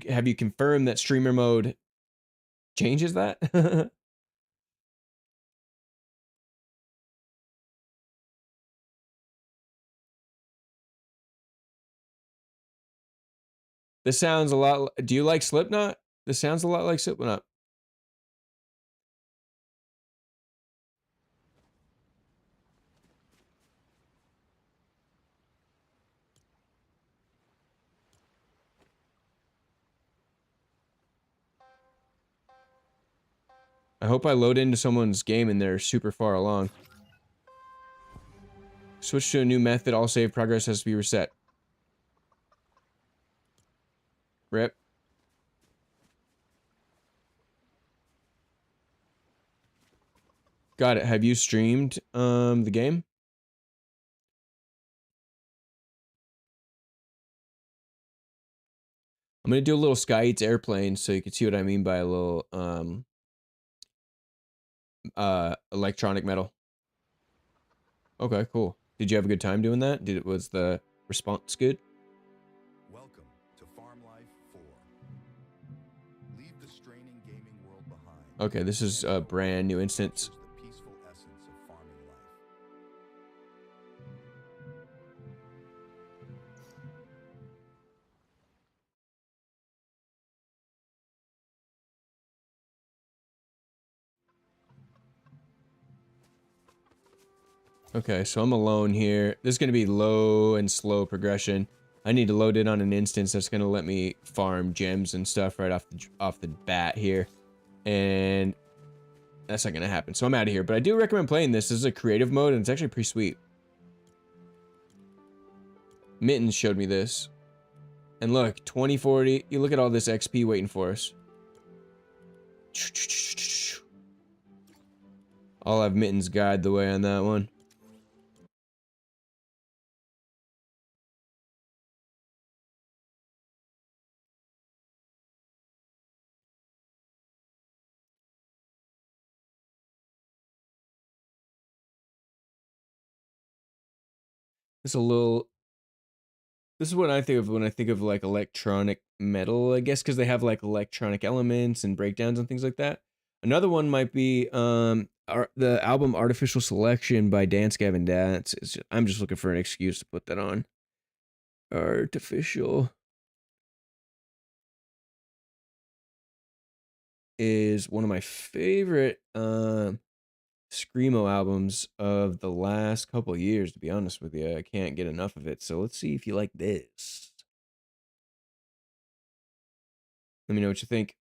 S1: Have you confirmed that streamer mode changes that? This sounds a lot. Do you like Slipknot? This sounds a lot like Slipknot. I hope I load into someone's game and they're super far along. Switch to a new method. All save progress has to be reset. Rip. Got it. Have you streamed the game? I'm gonna do a little Sky Eats Airplane so you can see what I mean by a little electronic metal. Okay, cool. Did you have a good time doing that? Was the Response good?
S2: Welcome to Farm Life 4. Leave the straining gaming world behind.
S1: Okay, this is a brand new instance.
S2: The peaceful essence of farming life.
S1: Okay, so I'm alone here. This is going to be low and slow progression. I need to load it on an instance that's going to let me farm gems and stuff right off the bat here. And that's not going to happen. So I'm out of here. But I do recommend playing this. This is a creative mode, and it's actually pretty sweet. Mittens showed me this. And look, 2040. You look at all this XP waiting for us. I'll have Mittens guide the way on that one. It's a little... This is what I think of when I think of like electronic metal, I guess, because they have like electronic elements and breakdowns and things like that. Another one might be the album Artificial Selection by Dance Gavin Dance. I'm just looking for an excuse to put that on. Artificial is one of my favorite Screamo albums of the last couple of years, to be honest with you. I can't get enough of it. So let's see if you like this. Let me know what you think.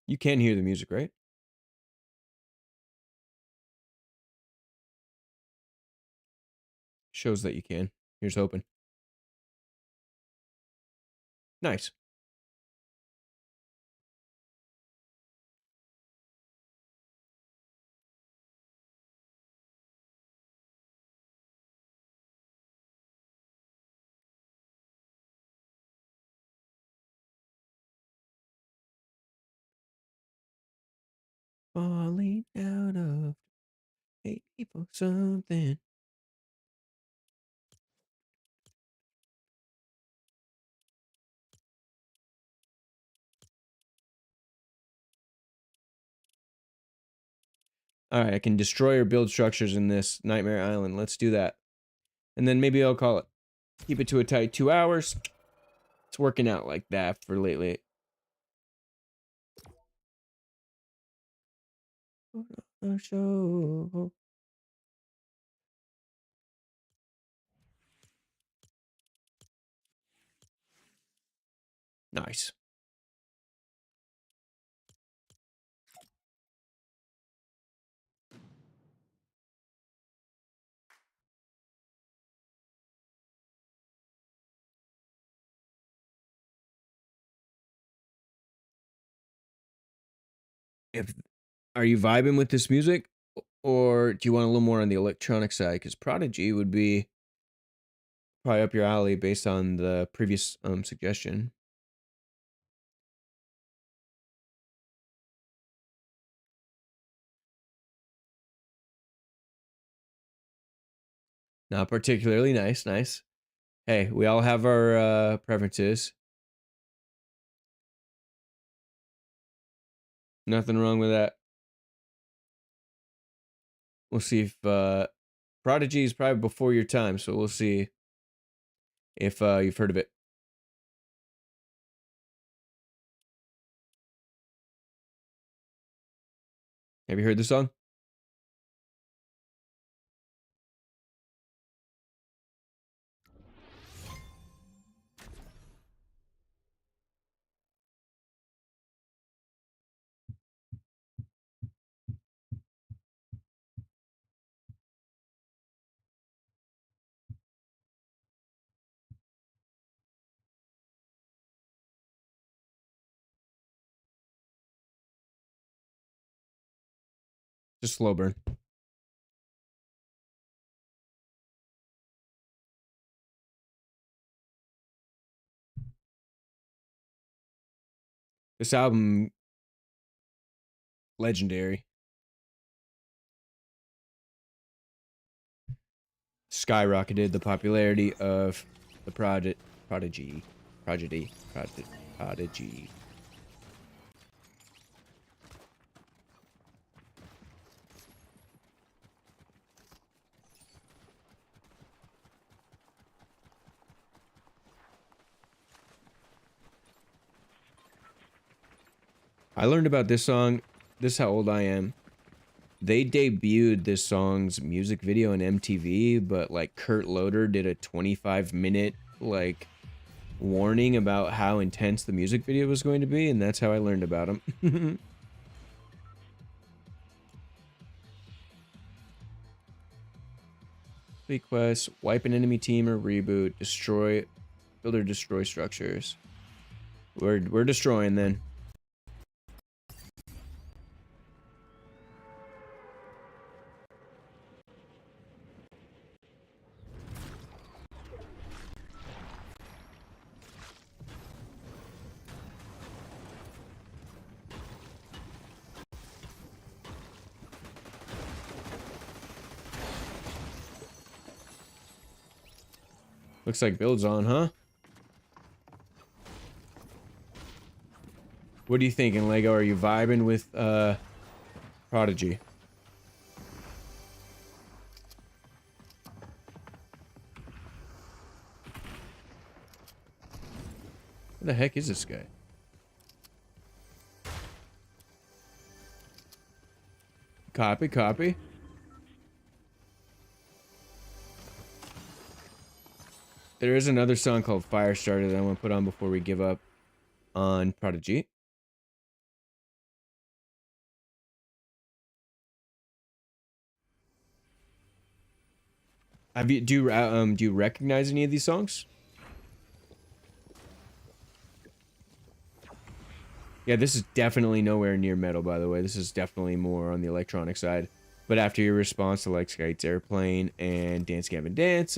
S1: You can hear the music, right? Shows that you can. Here's hoping. Nice. Falling out of 80 for something. All right, I can destroy or build structures in this Nightmare Island. Let's do that. And then maybe I'll call it. Keep it to a tight 2 hours. It's working out like that for lately. Show. Nice. If Are you vibing with this music, or do you want a little more on the electronic side? Because Prodigy would be probably up your alley based on the previous suggestion. Not particularly nice. Nice. Hey, we all have our preferences. Nothing wrong with that. We'll see if Prodigy is probably before your time, so we'll see if you've heard of it. Have you heard the song? Just slow burn. This album, legendary. Skyrocketed the popularity of the Prodigy. Prodigy. I learned about this song. This is how old I am. They debuted this song's music video on MTV, but like Kurt Loder did a 25-minute like warning about how intense the music video was going to be, and that's how I learned about him. Request, wipe an enemy team or reboot, destroy, build or destroy structures. We're destroying then. Looks like build's on, huh? What are you thinking, Lego? Are you vibing with Prodigy? Where the heck is this guy? Copy, copy. There is another song called Firestarter that I want to put on before we give up on Prodigy. Do you recognize any of these songs? Yeah, this is definitely nowhere near metal, by the way. This is definitely more on the electronic side. But after your response to like Skyte's Airplane and Dance Gavin Dance,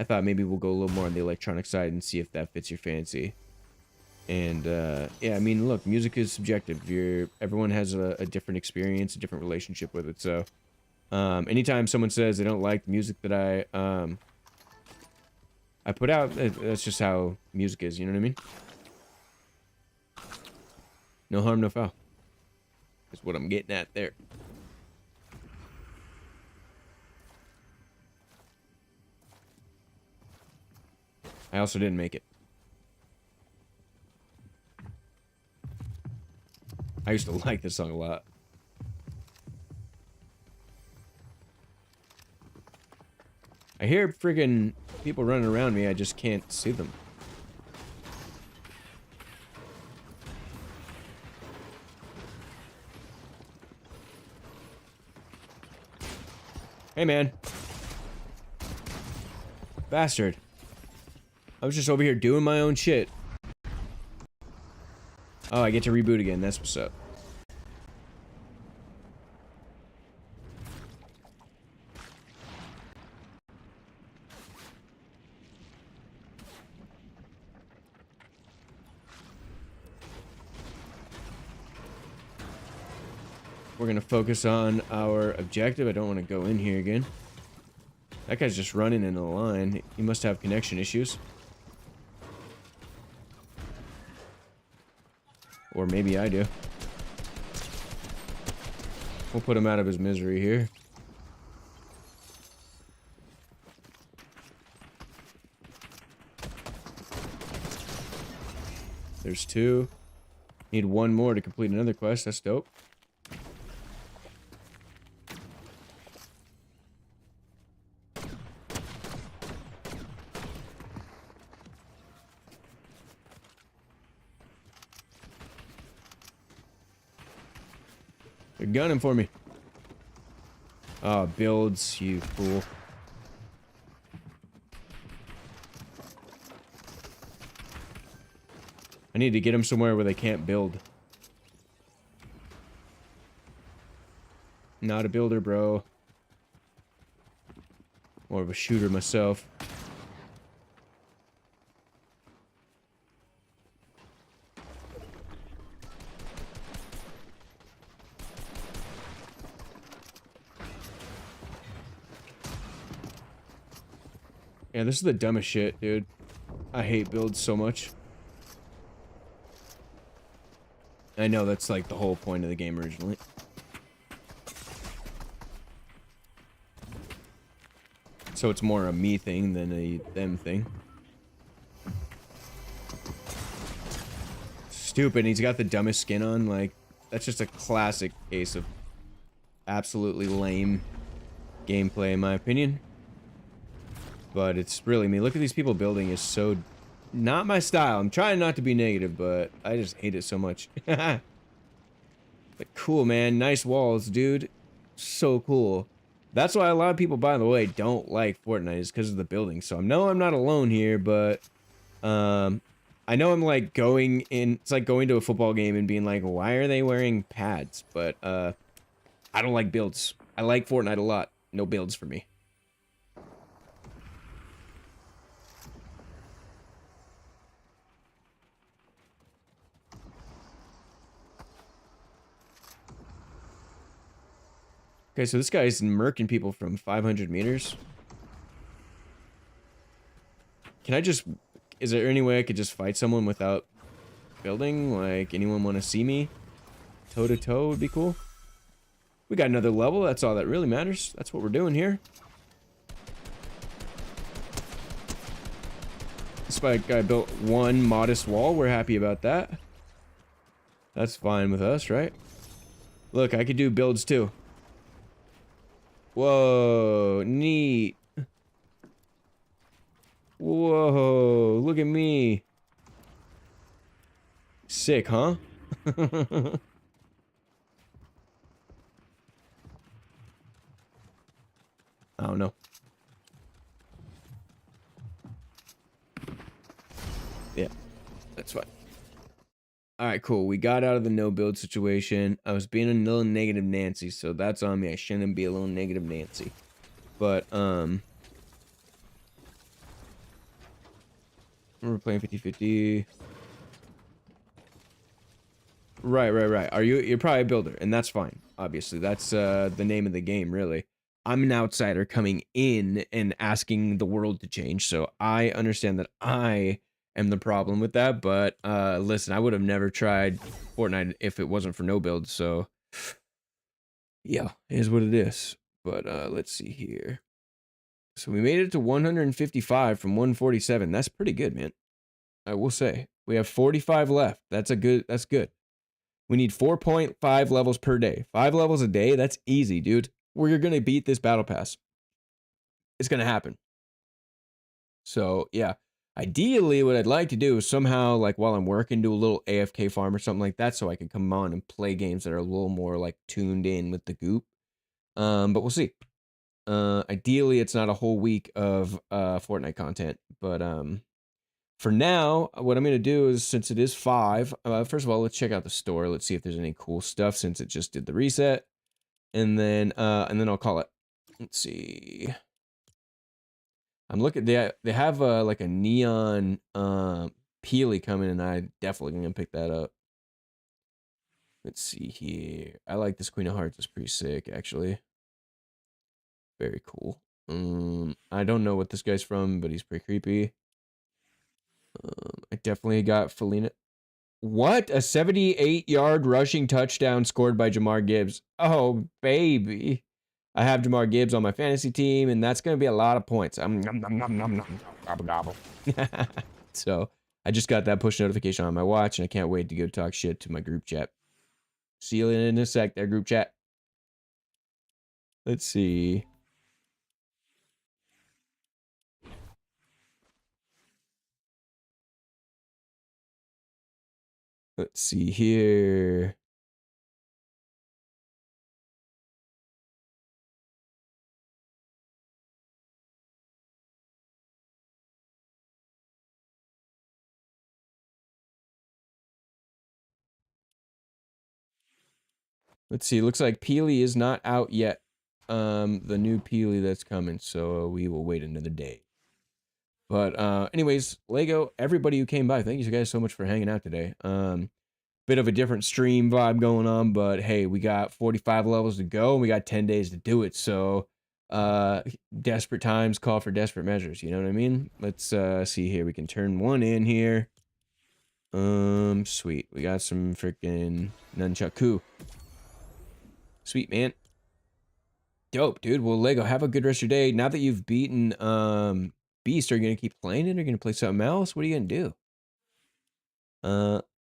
S1: I thought maybe we'll go a little more on the electronic side and see if that fits your fancy. And yeah, I mean, look, music is subjective. Everyone has a different experience, a different relationship with it. So anytime someone says they don't like the music that I put out, that's just how music is. You know what I mean? No harm, no foul. Is what I'm getting at there. I also didn't make it. I used to like this song a lot. I hear friggin' people running around me, I just can't see them. Hey, man. Bastard. I was just over here doing my own shit. Oh, I get to reboot again. That's what's up. We're gonna focus on our objective. I don't want to go in here again. That guy's just running in a line. He must have connection issues. Or maybe I do. We'll put him out of his misery here. There's two. Need one more to complete another quest. That's dope. They're gunning for me. Oh, builds, you fool. I need to get them somewhere where they can't build. Not a builder, bro. More of a shooter myself. Yeah, this is the dumbest shit, dude. I hate builds so much. I know that's like the whole point of the game originally. So it's more a me thing than a them thing. Stupid, he's got the dumbest skin on, like, that's just a classic case of absolutely lame gameplay in my opinion. But it's really me. Look at these people building is so not my style. I'm trying not to be negative, but I just hate it so much. But cool, man. Nice walls, dude. So cool. That's why a lot of people, by the way, don't like Fortnite, is because of the building. So I know I'm not alone here, but I know I'm like going in, it's like going to a football game and being like, why are they wearing pads? But I don't like builds. I like Fortnite a lot. No builds for me. Okay, so this guy's murking people from 500 meters. Can I just... Is there any way I could just fight someone without building? Like, anyone want to see me? Toe-to-toe would be cool. We got another level. That's all that really matters. That's what we're doing here. This guy built one modest wall. We're happy about that. That's fine with us, right? Look, I could do builds too. Whoa, neat. Whoa, look at me. Sick, huh? I don't know. Yeah, that's fine. Alright, cool. We got out of the no build situation. I was being a little negative Nancy, so that's on me. I shouldn't be a little negative Nancy. But, we're playing 50-50. Right. You're probably a builder, and that's fine. Obviously, that's the name of the game, really. I'm an outsider coming in and asking the world to change, so I understand that I am the problem with that, but listen, I would have never tried Fortnite if it wasn't for no build, so yeah, it is what it is. But let's see here. So we made it to 155 from 147. That's pretty good, man. I will say. We have 45 left. That's good. We need 4.5 levels per day. 5 levels a day, that's easy, dude. We're gonna beat this battle pass. It's gonna happen. So, yeah. Ideally, what I'd like to do is somehow, like, while I'm working, do a little AFK farm or something like that so I can come on and play games that are a little more, like, tuned in with the goop. But we'll see. Ideally, it's not a whole week of Fortnite content. But, for now, what I'm going to do is, since it is 5, first of all, let's check out the store. Let's see if there's any cool stuff since it just did the reset. And then I'll call it. Let's see. I'm looking. They have like a neon Peely coming, and I definitely gonna pick that up. Let's see here. I like this Queen of Hearts. It's pretty sick, actually. Very cool. I don't know what this guy's from, but he's pretty creepy. I definitely got Felina. What? A 78-yard rushing touchdown scored by Jamar Gibbs. Oh, baby. I have Jamar Gibbs on my fantasy team, and that's going to be a lot of points. Gobble, gobble. So, I just got that push notification on my watch, and I can't wait to go talk shit to my group chat. See you in a sec there, group chat. Let's see. Let's see here. Let's see. Looks like Peely is not out yet. The new Peely that's coming, so we will wait another day. But anyways, Lego, everybody who came by, thank you guys so much for hanging out today. Bit of a different stream vibe going on, but hey, we got 45 levels to go and we got 10 days to do it. So uh desperate times call for desperate measures, you know what I mean? Let's see here. We can turn one in here. Sweet. We got some freaking nunchaku. Sweet, man. Dope, dude. Well, Lego, have a good rest of your day. Now that you've beaten Beast, are you gonna keep playing it? Or are you gonna play something else? What are you gonna do?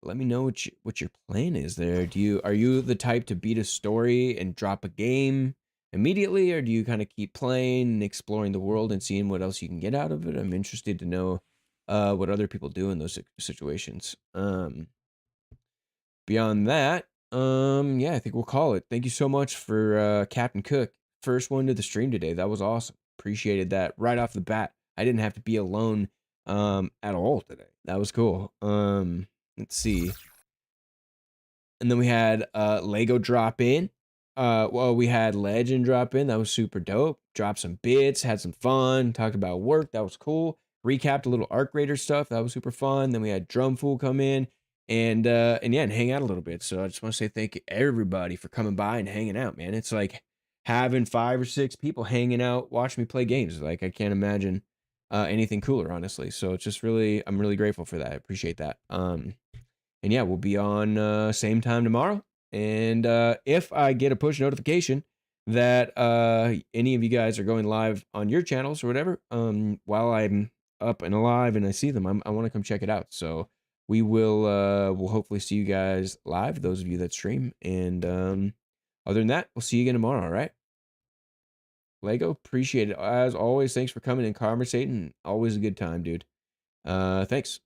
S1: Let me know what your plan is there. Are you the type to beat a story and drop a game immediately, or do you kind of keep playing and exploring the world and seeing what else you can get out of it? I'm interested to know what other people do in those situations. Beyond that, yeah, I think we'll call it. Thank you so much for Captain Cook. First one to the stream today. That was awesome. Appreciated that right off the bat. I didn't have to be alone at all today. That was cool. Let's see. And then we had Lego drop in. Well, we had Legend drop in. That was super dope. Dropped some bits, had some fun, talked about work. That was cool. Recapped a little Arc Raider stuff. That was super fun. Then we had Drumfool come in and yeah, and hang out a little bit. So I just want to say thank you everybody for coming by and hanging out, man. It's like having 5 or 6 people hanging out, watching me play games. Like I can't imagine anything cooler, honestly. So it's just really, I'm really grateful for that. I appreciate that. And yeah, we'll be on same time tomorrow. And if I get a push notification that any of you guys are going live on your channels or whatever, while I'm up and alive and I see them, I want to come check it out. So we'll hopefully see you guys live, those of you that stream. And other than that, we'll see you again tomorrow. All right. Lego, appreciate it as always. Thanks for coming and conversating. Always a good time, dude. Thanks.